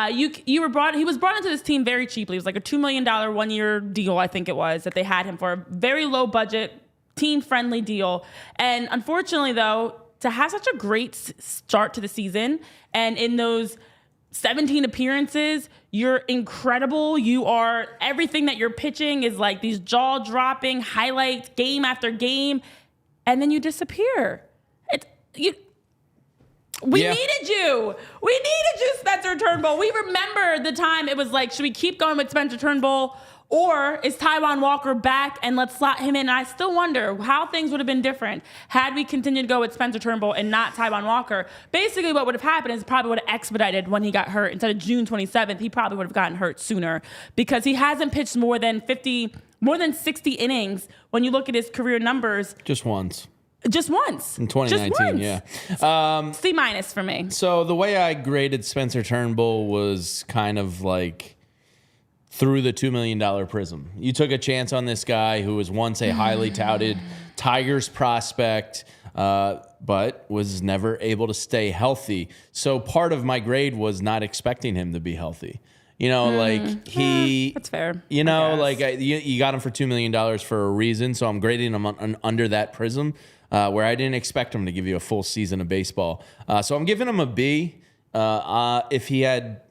He was brought into this team very cheaply. It was like a $2 million 1-year deal, I think it was, that they had him for. A very low budget, team-friendly deal. And unfortunately, though, to have such a great start to the season, and in those 17 appearances, you're incredible. You are, everything that you're pitching is like these jaw-dropping highlights game after game, and then you disappear. We needed you. We needed you, Spencer Turnbull. We remember the time it was like, should we keep going with Spencer Turnbull, or is Taijuan Walker back and let's slot him in? And I still wonder how things would have been different had we continued to go with Spencer Turnbull and not Taijuan Walker. Basically, what would have happened is probably would have expedited when he got hurt. Instead of June 27th, he probably would have gotten hurt sooner because he hasn't pitched more than 60 innings when you look at his career numbers. Just once. Just once. In 2019, yeah. C minus for me. So the way I graded Spencer Turnbull was kind of like through the $2 million prism. You took a chance on this guy who was once a highly touted Tigers prospect, but was never able to stay healthy. So part of my grade was not expecting him to be healthy. You know, that's fair. You know, you got him for $2 million for a reason. So I'm grading him under that prism. Where I didn't expect him to give you a full season of baseball. So I'm giving him a B. If he had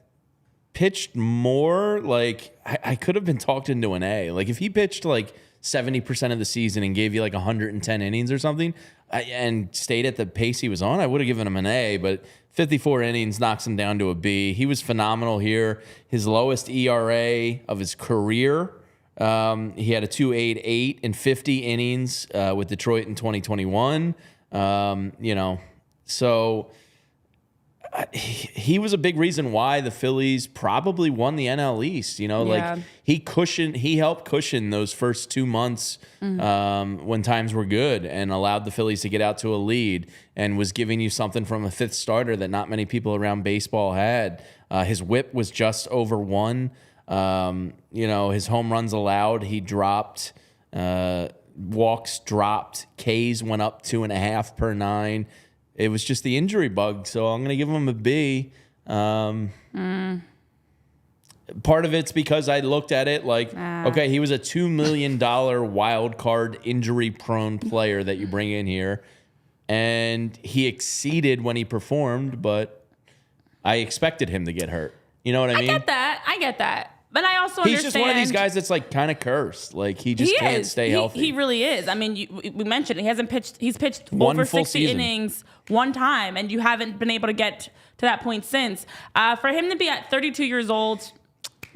pitched more, like, I could have been talked into an A. Like, if he pitched, like, 70% of the season and gave you, like, 110 innings or something and stayed at the pace he was on, I would have given him an A. But 54 innings knocks him down to a B. He was phenomenal here. His lowest ERA of his career. He had a 2.88 in 50 innings with Detroit in 2021. So he was a big reason why the Phillies probably won the NL East. Like he helped cushion those first 2 months when times were good and allowed the Phillies to get out to a lead and was giving you something from a fifth starter that not many people around baseball had. His WHIP was just over 1. His home runs allowed, he dropped, walks dropped, Ks went up 2.5 per 9. It was just the injury bug, so I'm going to give him a B. Part of it's because I looked at it like, okay, he was a $2 million wild card injury-prone player that you bring in here, and he exceeded when he performed, but I expected him to get hurt. You know what I mean? I get that. But I also He's understand. just one of these guys that's like kind of cursed. Like he just can't stay healthy. He really is. I mean, we mentioned he's pitched one over full 60 season. Innings one time, and you haven't been able to get to that point since. For him to be at 32 years old,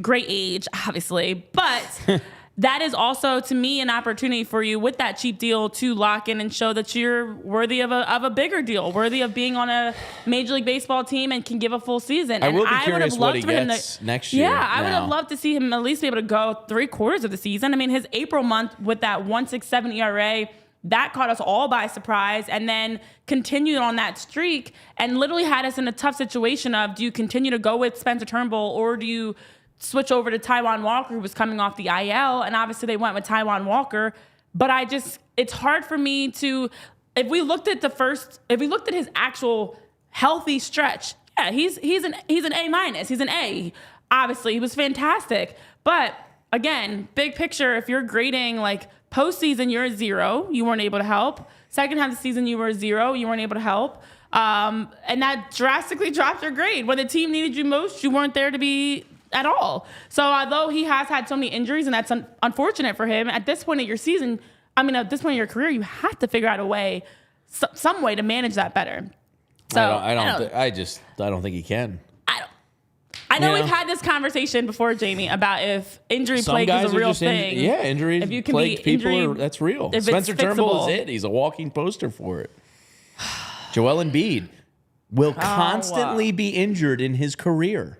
great age, obviously, but that is also, to me, an opportunity for you with that cheap deal to lock in and show that you're worthy of a bigger deal, worthy of being on a Major League Baseball team and can give a full season. I will be curious what he gets next year. Yeah, I would have loved to see him at least be able to go 3/4 of the season. I mean, his April month with that 1.67 ERA, that caught us all by surprise, and then continued on that streak and literally had us in a tough situation of, do you continue to go with Spencer Turnbull or do you switch over to Taijuan Walker, who was coming off the IL, and obviously they went with Taijuan Walker. But it's hard for me to, if we looked at his actual healthy stretch, yeah, he's an A minus, he's an A. Obviously, he was fantastic. But again, big picture, if you're grading like postseason, you're a 0, you weren't able to help. Second half of the season, you were a 0, you weren't able to help. And that drastically dropped your grade. When the team needed you most, you weren't there to be at all. So although he has had so many injuries, and that's unfortunate for him, at this point of your season, at this point of your career, you have to figure out a way, some way to manage that better. So I don't think he can. I know we've had this conversation before, Jamie, about if injury plague is a real thing. Injuries if you can plague be people, that's real. Spencer Turnbull is it. He's a walking poster for it. Joel Embiid will constantly be injured in his career.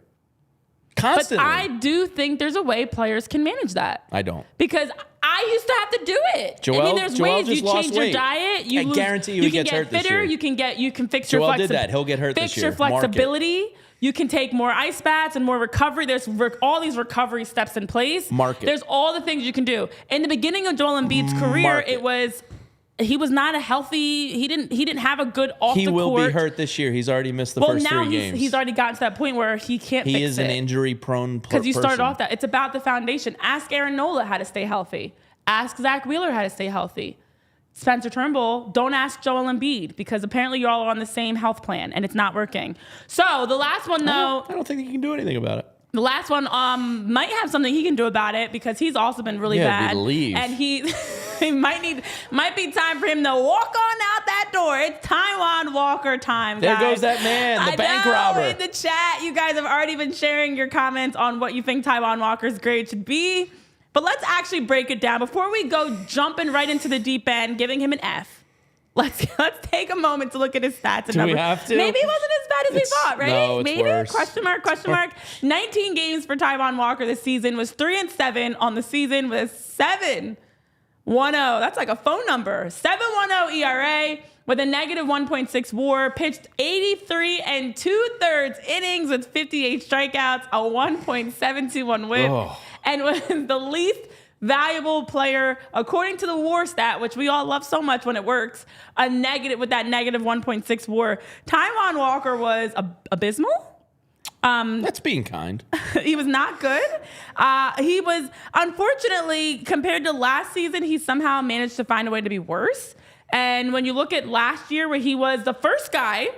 Constantly. But I do think there's a way players can manage that. I don't. Because I used to have to do it. There's ways you change your diet. I guarantee you he gets hurt this year. You can fix your Joel did that. He'll get hurt this year. Fix your flexibility. You can take more ice baths and more recovery. There's all these recovery steps in place. There's all the things you can do. In the beginning of Joel Embiid's career, he was not a healthy. He didn't have a good off the court. He will be hurt this year. He's already missed the first 3 games. He's already gotten to that point where he can't fix it. He is an injury-prone person. Because you started off that. It's about the foundation. Ask Aaron Nola how to stay healthy. Ask Zach Wheeler how to stay healthy. Spencer Turnbull, don't ask Joel Embiid because apparently you're all on the same health plan and it's not working. So the last one, though. I don't think he can do anything about it. The last one might have something he can do about it because he's also been really bad. Leave. And he might be time for him to walk on out that door. It's Taijuan Walker time, guys. There goes that man, the bank robber. In the chat, you guys have already been sharing your comments on what you think Taijuan Walker's grade should be. But let's actually break it down. Before we go jumping right into the deep end, giving him an F, let's take a moment to look at his stats and Do numbers. we have to? Maybe it wasn't as bad as we thought, right? No, it's Maybe? worse. Question mark. 19 games for Taijuan Walker this season, was 3-7 on the season with 7.10. That's like a phone number. 7.10 ERA with a negative 1.6 WAR, pitched 83 2/3 innings with 58 strikeouts, a 1.721 WHIP, and was the least valuable player according to the WAR stat, which we all love so much when it works. With that negative 1.6 WAR. Taijuan Walker was abysmal. That's being kind. He was not good. He was, unfortunately, compared to last season, he somehow managed to find a way to be worse. And when you look at last year where he was the first guy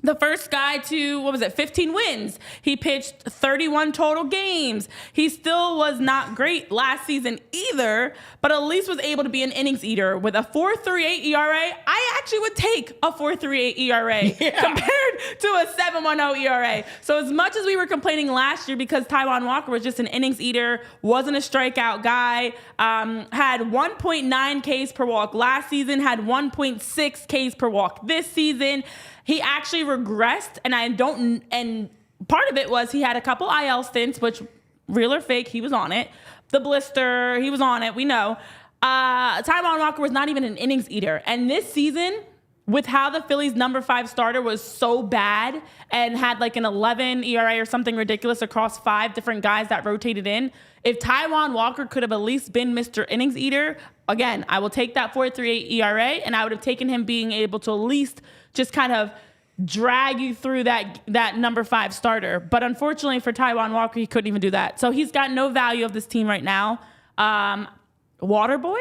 to, 15 wins. He pitched 31 total games. He still was not great last season either, but at least was able to be an innings eater with a 4.38 ERA. I actually would take a 4.38 ERA compared to a 7.10 ERA. So as much as we were complaining last year because Taijuan Walker was just an innings eater, wasn't a strikeout guy, had 1.9 Ks per walk last season, had 1.6 Ks per walk this season. He actually regressed, and part of it was he had a couple IL stints, which, real or fake, he was on it. The blister, he was on it, we know. Taijuan Walker was not even an innings eater. And this season, with how the Phillies' number 5 starter was so bad and had like an 11 ERA or something ridiculous across 5 different guys that rotated in, if Taijuan Walker could have at least been Mr. Innings Eater, again, I will take that 4.38 ERA, and I would have taken him being able to at least just kind of drag you through that number 5 starter. But unfortunately for Taijuan Walker, he couldn't even do that. So he's got no value of this team right now. Water boy,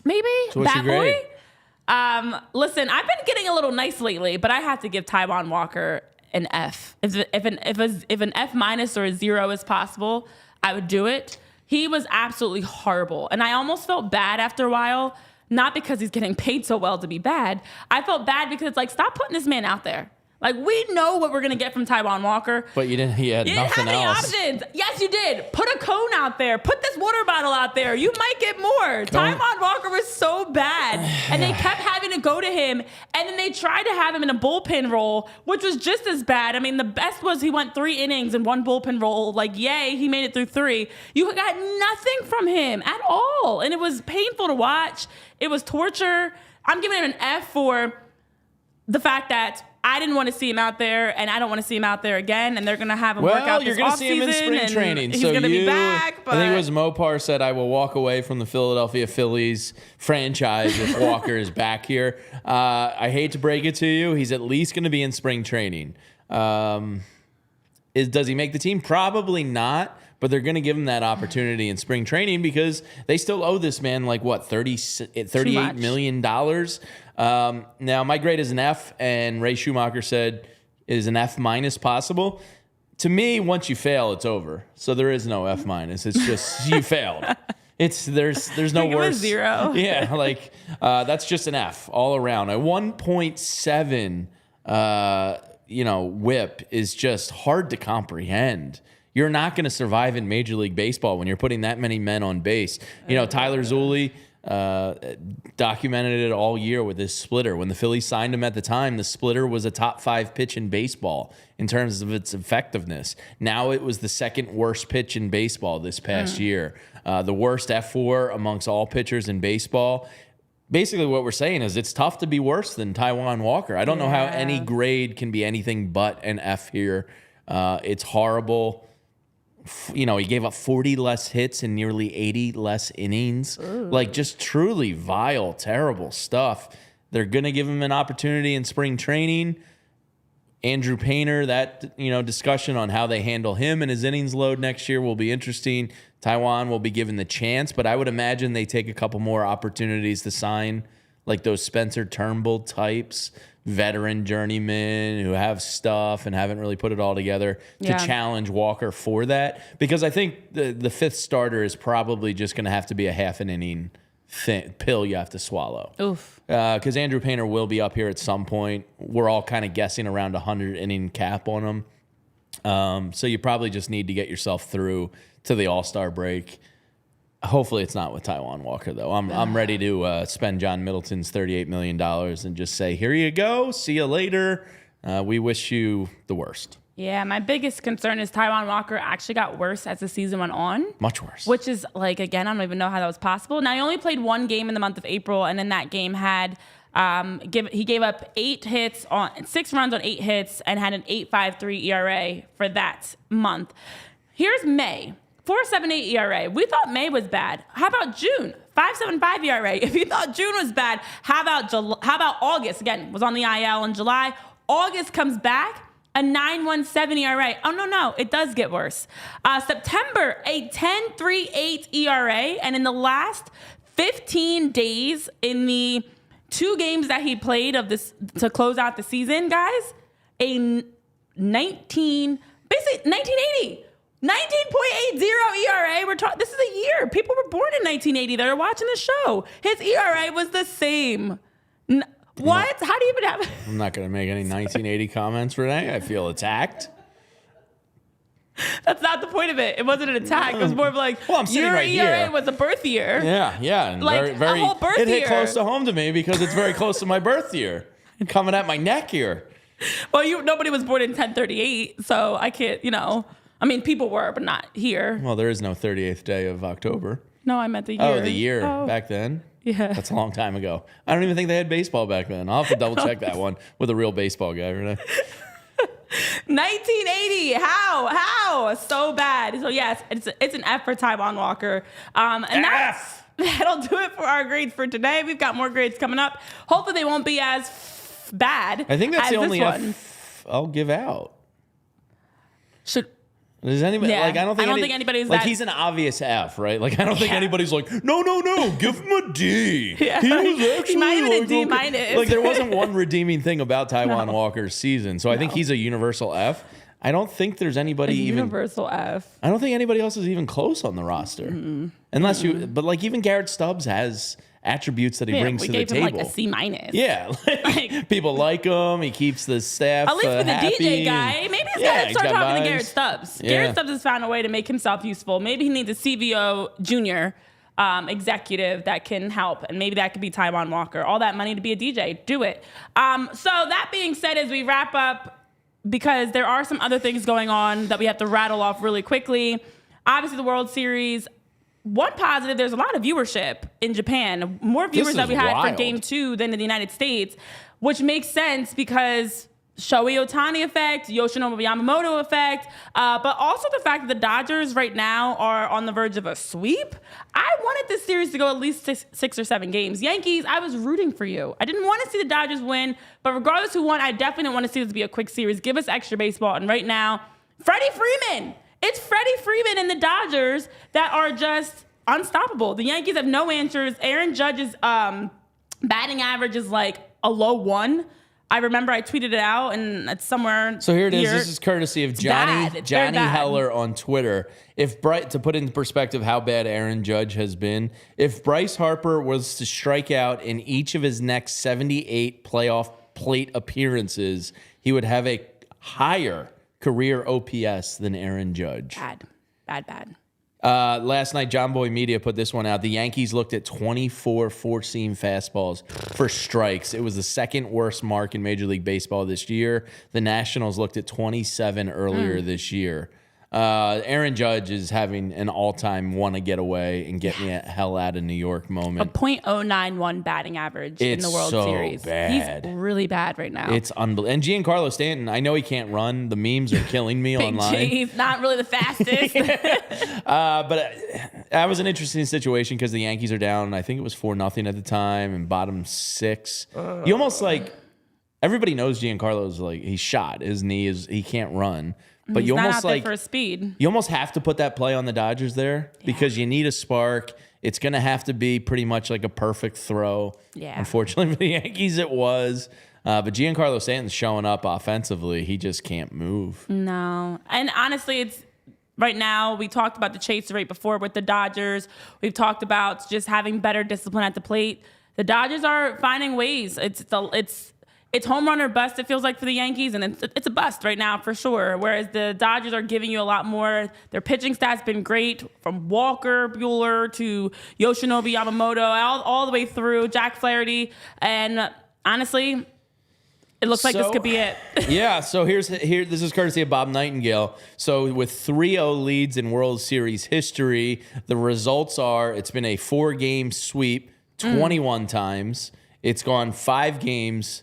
maybe? So what's Bat your grade? Boy? Listen, I've been getting a little nice lately, but I have to give Taijuan Walker an F. If an F minus or a 0 is possible, I would do it. He was absolutely horrible. And I almost felt bad after a while, not because he's getting paid so well to be bad. I felt bad because it's like, stop putting this man out there. Like, we know what we're going to get from Taijuan Walker. But he had nothing else. Options. Yes, you did. Put a cone out there. Put this water bottle out there. You might get more. Taijuan Walker was so bad. And they kept having to go to him. And then they tried to have him in a bullpen role, which was just as bad. I mean, the best was he went 3 innings in 1 bullpen role. Like, yay, he made it through 3. You got nothing from him at all. And it was painful to watch. It was torture. I'm giving him an F for the fact that I didn't want to see him out there, and I don't want to see him out there again. And they're going to have him work out this offseason. Well, you're going to see him in spring training. He's going to be back. But I think it was Mopar said, I will walk away from the Philadelphia Phillies franchise if Walker is back here. I hate to break it to you. He's at least going to be in spring training. Does he make the team? Probably not. But they're going to give him that opportunity in spring training because they still owe this man like what, $38 million. Now my grade is an F, and Ray Schumacher said is an F minus possible. To me, once you fail, it's over. So there is no F minus. It's just you failed. There's no worse. 0. Yeah, like that's just an F all around. A 1.7 whip is just hard to comprehend. You're not going to survive in Major League Baseball when you're putting that many men on base. Tyler Zulli, documented it all year with this splitter. When the Phillies signed him at the time, the splitter was a top 5 pitch in baseball in terms of its effectiveness. Now it was the second worst pitch in baseball this past year. The worst F4 amongst all pitchers in baseball. Basically what we're saying is it's tough to be worse than Taijuan Walker. I don't know how any grade can be anything but an F here. It's horrible. You know, he gave up 40 less hits and nearly 80 less innings. Ooh. Like, just truly vile, terrible stuff. They're going to give him an opportunity in spring training. Andrew Painter, that, discussion on how they handle him and his innings load next year will be interesting. Taijuan will be given the chance, but I would imagine they take a couple more opportunities to sign, like those Spencer Turnbull types, veteran journeymen who have stuff and haven't really put it all together to challenge Walker for that. Because I think the fifth starter is probably just going to have to be a half an inning pill you have to swallow. Oof. Because Andrew Painter will be up here at some point. We're all kind of guessing around 100 inning cap on him. So you probably just need to get yourself through to the All-Star break. Hopefully it's not with Taijuan Walker, though. I'm ready to spend John Middleton's $38 million and just say, here you go. See you later. We wish you the worst. Yeah, my biggest concern is Taijuan Walker actually got worse as the season went on. Much worse. Which is, again, I don't even know how that was possible. Now, he only played one game in the month of April, and in that game had he gave up 6 runs on 8 hits and had an 8.53 ERA for that month. Here's May. 4.78 ERA. We thought May was bad. How about June? 5.75 ERA. If you thought June was bad, how about August? Again, was on the IL in July. August comes back, a 9.17 ERA. Oh, no, it does get worse. September, a 10.38 ERA. And in the last 15 days, in the 2 games that he played of this to close out the season, guys, a 1980. 19.80 ERA. This is a year. People were born in 1980 that are watching the show. His ERA was the same. What? How do you even have... I'm not going to make any 1980 comments, Renee. I feel attacked. That's not the point of it. It wasn't an attack. It was more of like, well, I'm sitting your right ERA here. was a birth year. Yeah. And like a whole birth year. It hit close to home to me because it's very close to my birth year. Coming at my neck here. Well, nobody was born in 1038, so I can't, I mean, people were, but not here. Well, there is no 38th day of October. No, I meant the year. Oh, the year back then? Yeah. That's a long time ago. I don't even think they had baseball back then. I'll have to double check that one with a real baseball guy, Renee. 1980. How? So bad. So, yes, it's an F for Taijuan Walker. That'll do it for our grades for today. We've got more grades coming up. Hopefully they won't be as bad. I think that's the only one. F I'll give out. Does anybody I don't think anybody's like he's an obvious F, right? Like I don't think anybody's like no, give him a D. Yeah. He was actually he might even a D minus. minus. Like there wasn't one redeeming thing about Taijuan Walker's season, so I think he's a universal F. I don't think there's anybody universal F. I don't think anybody else is even close on the roster, unless you. But like even Garrett Stubbs has attributes that he brings to the table. We gave him like a C minus. Yeah, people like him. He keeps the staff at least with the DJ guy. Maybe he's got to start talking to Garrett Stubbs. Yeah. Garrett Stubbs has found a way to make himself useful. Maybe he needs a CVO junior executive that can help, and maybe that could be Taijuan Walker. All that money to be a DJ, do it. So that being said, as we wrap up, because there are some other things going on that we have to rattle off really quickly. Obviously, the World Series. One positive, there's a lot of viewership in Japan. More viewers that we had for Game 2 than in the United States, which makes sense because Shohei Ohtani effect, Yoshinobu Yamamoto effect, but also the fact that the Dodgers right now are on the verge of a sweep. I wanted this series to go at least 6 or 7 games. Yankees, I was rooting for you. I didn't want to see the Dodgers win, but regardless who won, I definitely didn't want to see this be a quick series. Give us extra baseball. And right now, Freddie Freeman. It's Freddie Freeman and the Dodgers that are just unstoppable. The Yankees have no answers. Aaron Judge's batting average is like a low 1. I remember I tweeted it out, and it's somewhere. So here it is. This is courtesy of Johnny Heller on Twitter. To put into perspective how bad Aaron Judge has been, if Bryce Harper was to strike out in each of his next 78 playoff plate appearances, he would have a higher career OPS than Aaron Judge. Bad. Last night, John Boy Media put this one out. The Yankees looked at 24 four-seam fastballs for strikes. It was the second worst mark in Major League Baseball this year. The Nationals looked at 27 earlier this year. Aaron Judge is having an all-time wanna get away and get me the hell out of New York moment. A .091 batting average in the World Series. Bad. He's really bad right now. It's unbelievable. And Giancarlo Stanton, I know he can't run. The memes are killing me online. He's not really the fastest. But that was an interesting situation because the Yankees are down. I think it was 4-0 at the time and bottom 6. You almost like everybody knows Giancarlo's like he's shot. His knee is he can't run. But he's you not almost out there like for speed. You almost have to put that play on the Dodgers there because you need a spark. It's going to have to be pretty much like a perfect throw. Yeah. Unfortunately for the Yankees, it was. But Giancarlo Stanton's showing up offensively. He just can't move. No. And honestly, it's right now, we talked about the chase rate before with the Dodgers. We've talked about just having better discipline at the plate. The Dodgers are finding ways. It's home run or bust, it feels like, for the Yankees, and it's a bust right now for sure. Whereas the Dodgers are giving you a lot more. Their pitching stats been great, from Walker, Buehler to Yoshinobu Yamamoto, all the way through Jack Flaherty. And honestly, it looks like this could be it. Yeah, so this is courtesy of Bob Nightingale. So with 3-0 leads in World Series history, the results are it's been a 4-game sweep 21 times. It's gone 5 games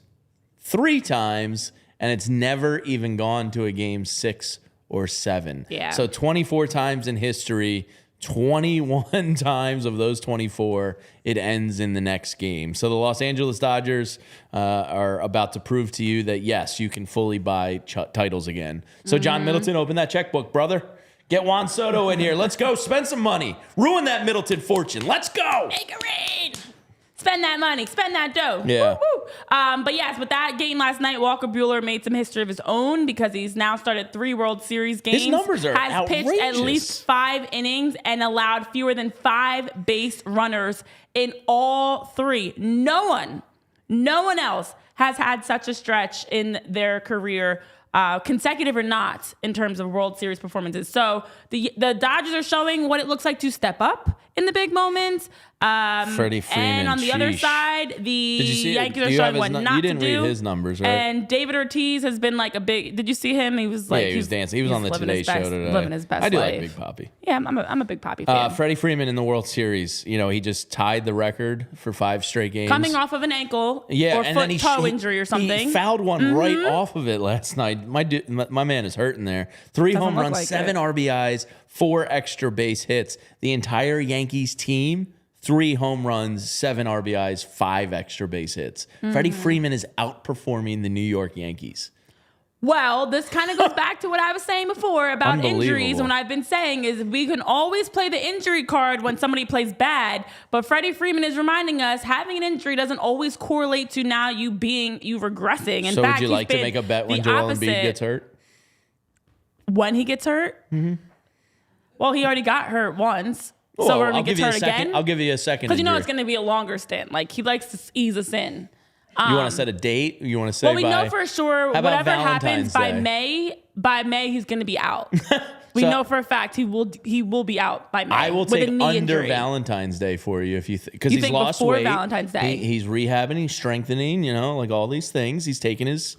3 times, and it's never even gone to a game 6 or 7. Yeah. So 24 times in history, 21 times of those 24, it ends in the next game. So the Los Angeles Dodgers are about to prove to you that, yes, you can fully buy titles again. So John Middleton, open that checkbook, brother. Get Juan Soto in here. Let's go. Spend some money. Ruin that Middleton fortune. Let's go. Make a raid. Spend that money. Spend that dough. Yeah. Woo, woo. But yes, with that game last night, Walker Buehler made some history of his own because he's now started 3 World Series games. His numbers are has pitched at least 5 innings and allowed fewer than 5 base runners in all 3. No one else has had such a stretch in their career, consecutive or not, in terms of World Series performances. So the Dodgers are showing what it looks like to step up in the big moments. Freddie Freeman. And on the other side, the Yankees are showing what not to do. You didn't read his numbers, right? And David Ortiz has been like a big. Did you see him? He was like, he was dancing. He was on the Today Show today. Living his best I do life. like Big Papi. Yeah, I'm a Big Papi fan. Freddie Freeman in the World Series. You know, he just tied the record for 5 straight games. Coming off of an ankle or and foot toe injury or something. He fouled one right off of it last night. My man is hurting there. 3 home runs, like 7 RBIs, 4 extra base hits. The entire Yankees team, 3 home runs, 7 RBIs, 5 extra base hits. Freddie Freeman is outperforming the New York Yankees. Well, this kind of goes back to what I was saying before about injuries. What I've been saying is we can always play the injury card when somebody plays bad, but Freddie Freeman is reminding us having an injury doesn't always correlate to now you regressing. In so fact, would you like to make a bet when Joel Embiid gets hurt? When he gets hurt? Mm-hmm. Well, he already got hurt once. Well, so we're going to get hurt again? I'll give you a second. Because you know it's going to be a longer stint. Like, he likes to ease us in. You want to set a date? You want to say? Well, we know for sure whatever happens by May, he's going to be out. We know for a fact he will be out by May. I will with take a knee under injury. Valentine's Day for you if you because he's lost before weight. Valentine's Day. He's rehabbing, he's strengthening. You know, like all these things. He's taking his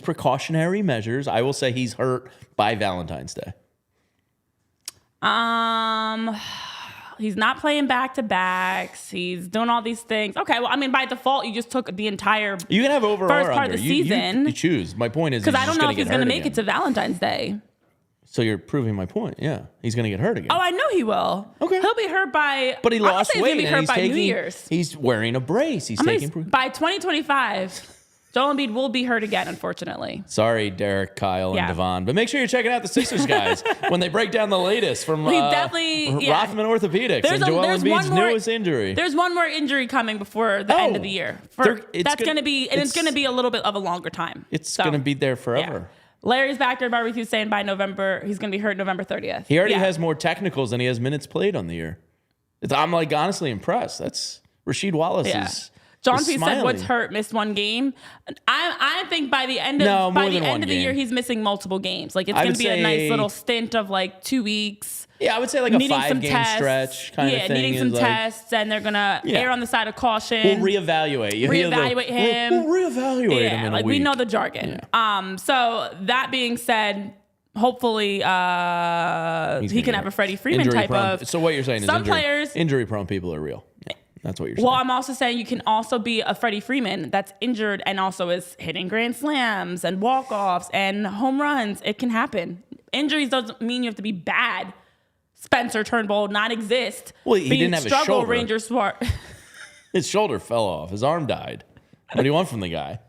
precautionary measures. I will say he's hurt by Valentine's Day. He's not playing back-to-backs. He's doing all these things. Okay, well, I mean, by default, you just took the entire you can have over first or part under. of the season. You choose. My point is because I don't know if he's going to make it to Valentine's Day. So you're proving my point. Yeah, he's going to get hurt again. Oh, I know he will. Okay, he'll be hurt by. But he lost weight. He's going to be hurt by New Year's. He's wearing a brace. By 2025. Joel Embiid will be hurt again, unfortunately. Sorry, Derek, Kyle, and Devon. But make sure you're checking out the Sixers guys when they break down the latest from Rothman Orthopedics and Joel Embiid's newest injury. There's one more injury coming before the end of the year. It's going to be a little bit of a longer time. It's going to be there forever. Yeah. Larry's Backyard Barbecue saying by November, he's going to be hurt November 30th. He already has more technicals than he has minutes played on the year. I'm like honestly impressed. That's Rasheed Wallace's. John is P. said, smiling. "What's hurt? Missed one game." I think by the end of the year, he's missing multiple games. Like it's going to be a nice little stint of like 2 weeks. Yeah, I would say like a 5-game stretch kind of thing. Yeah, needing some tests, and they're going to err on the side of caution. We'll reevaluate. Him. We'll reevaluate him in a week. We know the jargon. Yeah. So that being said, hopefully he can have a Freddie Freeman type of. So what you're saying some is players, injury-prone people are real. Yeah, that's what you're saying. Well, I'm also saying you can also be a Freddie Freeman that's injured and also is hitting grand slams and walk-offs and home runs. It can happen. Injuries doesn't mean you have to be bad. Spencer Turnbull not exist. Well, he didn't have his shoulder. Ranger Swart. His shoulder fell off. His arm died. What do you want from the guy?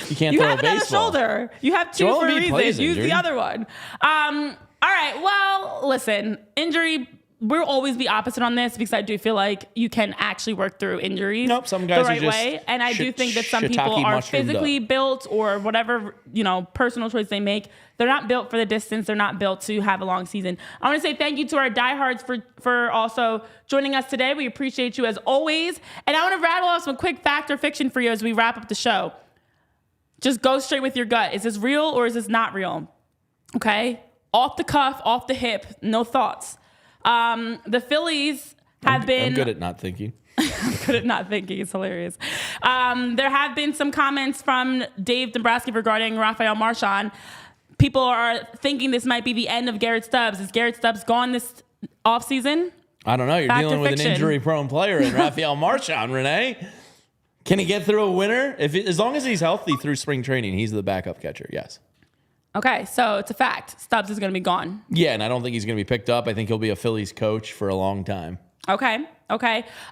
You can't throw a baseball. You have another shoulder. You have two for a reason. Use the other one. All right. Well, listen. Injury. We'll always be opposite on this because I do feel like you can actually work through injuries some guys the right are just way. And I do think that some people are physically built or whatever, personal choice they make. They're not built for the distance. They're not built to have a long season. I want to say thank you to our diehards for also joining us today. We appreciate you as always. And I want to rattle off some quick fact or fiction for you as we wrap up the show. Just go straight with your gut. Is this real or is this not real? Okay? Off the cuff, off the hip, no thoughts. The Phillies have been... I'm good at not thinking. Good at not thinking. It's hilarious. There have been some comments from Dave Dombrowski regarding Rafael Marchand. People are thinking this might be the end of Garrett Stubbs. Is Garrett Stubbs gone this offseason? I don't know. You're dealing with an injury-prone player in Rafael Marchand, Renee. Can he get through a winter? As long as he's healthy through spring training, he's the backup catcher, yes. Okay, so it's a fact. Stubbs is going to be gone. Yeah, and I don't think he's going to be picked up. I think he'll be a Phillies coach for a long time. Okay. The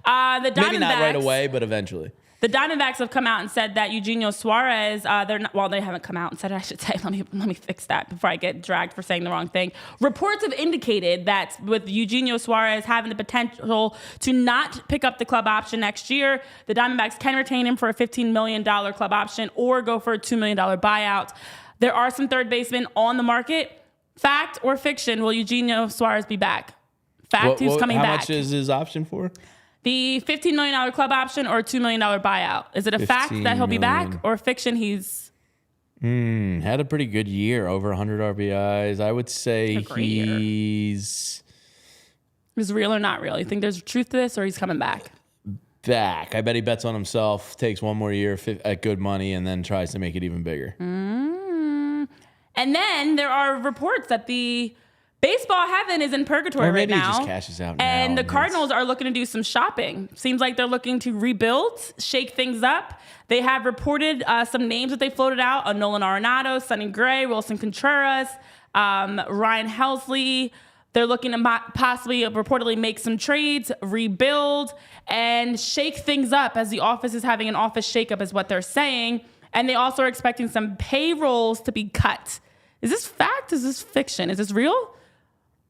Diamondbacks, maybe not right away, but eventually. The Diamondbacks have come out and said that Eugenio Suarez, they haven't come out and said it, I should say. Let me fix that before I get dragged for saying the wrong thing. Reports have indicated that with Eugenio Suarez having the potential to not pick up the club option next year, the Diamondbacks can retain him for a $15 million club option or go for a $2 million buyout. There are some third basemen on the market. Fact or fiction, will Eugenio Suarez be back? Fact, he's coming back. How much is his option for? The $15 million club option or $2 million buyout. Is it a fact that he'll be back or fiction he's... Had a pretty good year, over 100 RBIs. I would say he's... Is real or not real? You think there's truth to this or he's coming back? Back. I bet he bets on himself, takes one more year at good money, and then tries to make it even bigger. And then there are reports that the baseball heaven is in purgatory right now. Maybe he just cashes out now. And the Cardinals are looking to do some shopping. Seems like they're looking to rebuild, shake things up. They have reported some names that they floated out: Nolan Arenado, Sonny Gray, Wilson Contreras, Ryan Helsley. They're looking to possibly reportedly make some trades, rebuild, and shake things up as the office is having an office shakeup is what they're saying. And they also are expecting some payrolls to be cut. Is this fact? Is this fiction? Is this real?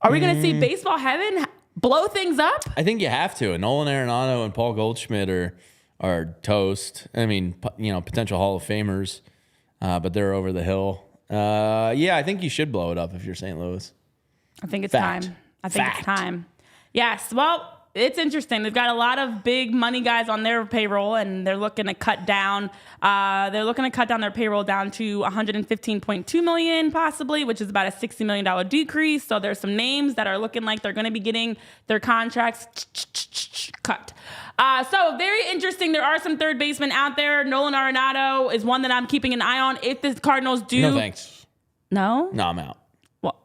Are we going to see baseball heaven blow things up? I think you have to. And Nolan Arenado and Paul Goldschmidt are toast. I mean, potential Hall of Famers, but they're over the hill. I think you should blow it up if you're St. Louis. I think it's time. It's time. Yes. Well, it's interesting. They've got a lot of big money guys on their payroll, and they're looking to cut down. Their payroll down to $115.2 million, possibly, which is about a $60 million decrease. So there's some names that are looking like they're going to be getting their contracts cut. So very interesting. There are some third basemen out there. Nolan Arenado is one that I'm keeping an eye on. If the Cardinals do, no thanks. No, I'm out. Well,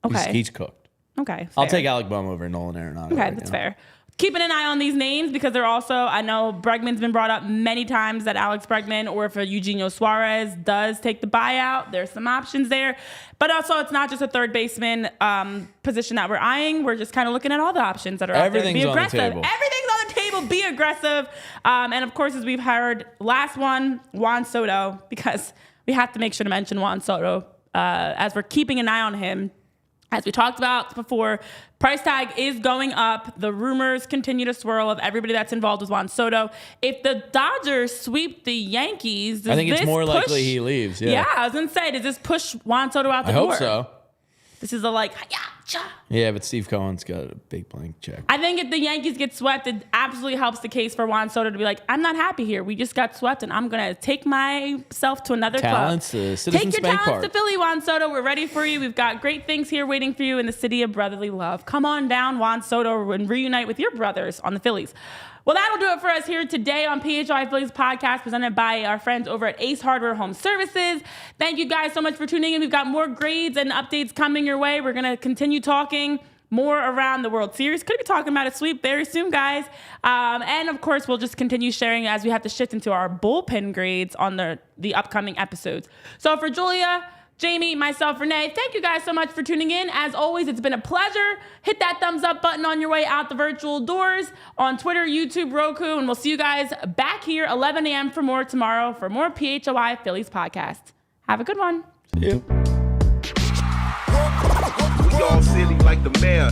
okay, he's cooked. Okay, fair. I'll take Alec Bohm over Nolan Arenado. Okay, that's fair. Keeping an eye on these names because they're also, I know Bregman's been brought up many times, that Alex Bregman or if Eugenio Suarez does take the buyout, there's some options there. But also, it's not just a third baseman position that we're eyeing. We're just kind of looking at all the options that are out there. Be aggressive. Everything's on the table. Be aggressive. And of course, as we've heard, last one, Juan Soto, because we have to make sure to mention Juan Soto as we're keeping an eye on him. As we talked about before, price tag is going up. The rumors continue to swirl of everybody that's involved with Juan Soto. If the Dodgers sweep the Yankees, I think it's more likely he leaves. Yeah, I was going to say, does this push Juan Soto out the door? I hope so. This is a Yeah, but Steve Cohen's got a big blank check. I think if the Yankees get swept, it absolutely helps the case for Juan Soto to be like, I'm not happy here. We just got swept, and I'm going to take myself to another Talents, club. Citizens Take your Bank talents Park. to Philly, Juan Soto. We're ready for you. We've got great things here waiting for you in the city of brotherly love. Come on down, Juan Soto, and reunite with your brothers on the Phillies. Well, that'll do it for us here today on PHLY Phillies podcast presented by our friends over at Ace Hardware Home Services. Thank you guys so much for tuning in. We've got more grades and updates coming your way. We're going to continue talking more around the World Series. Could be talking about a sweep very soon, guys. And of course, we'll just continue sharing as we have to shift into our bullpen grades on the upcoming episodes. So for Julia, Jamie, myself, Renee, thank you guys so much for tuning in. As always, it's been a pleasure. Hit that thumbs up button on your way out the virtual doors on Twitter, YouTube, Roku, and we'll see you guys back here 11 a.m. for more tomorrow for more PHLY Phillies podcast. Have a good one. See you. We all silly like the mayor.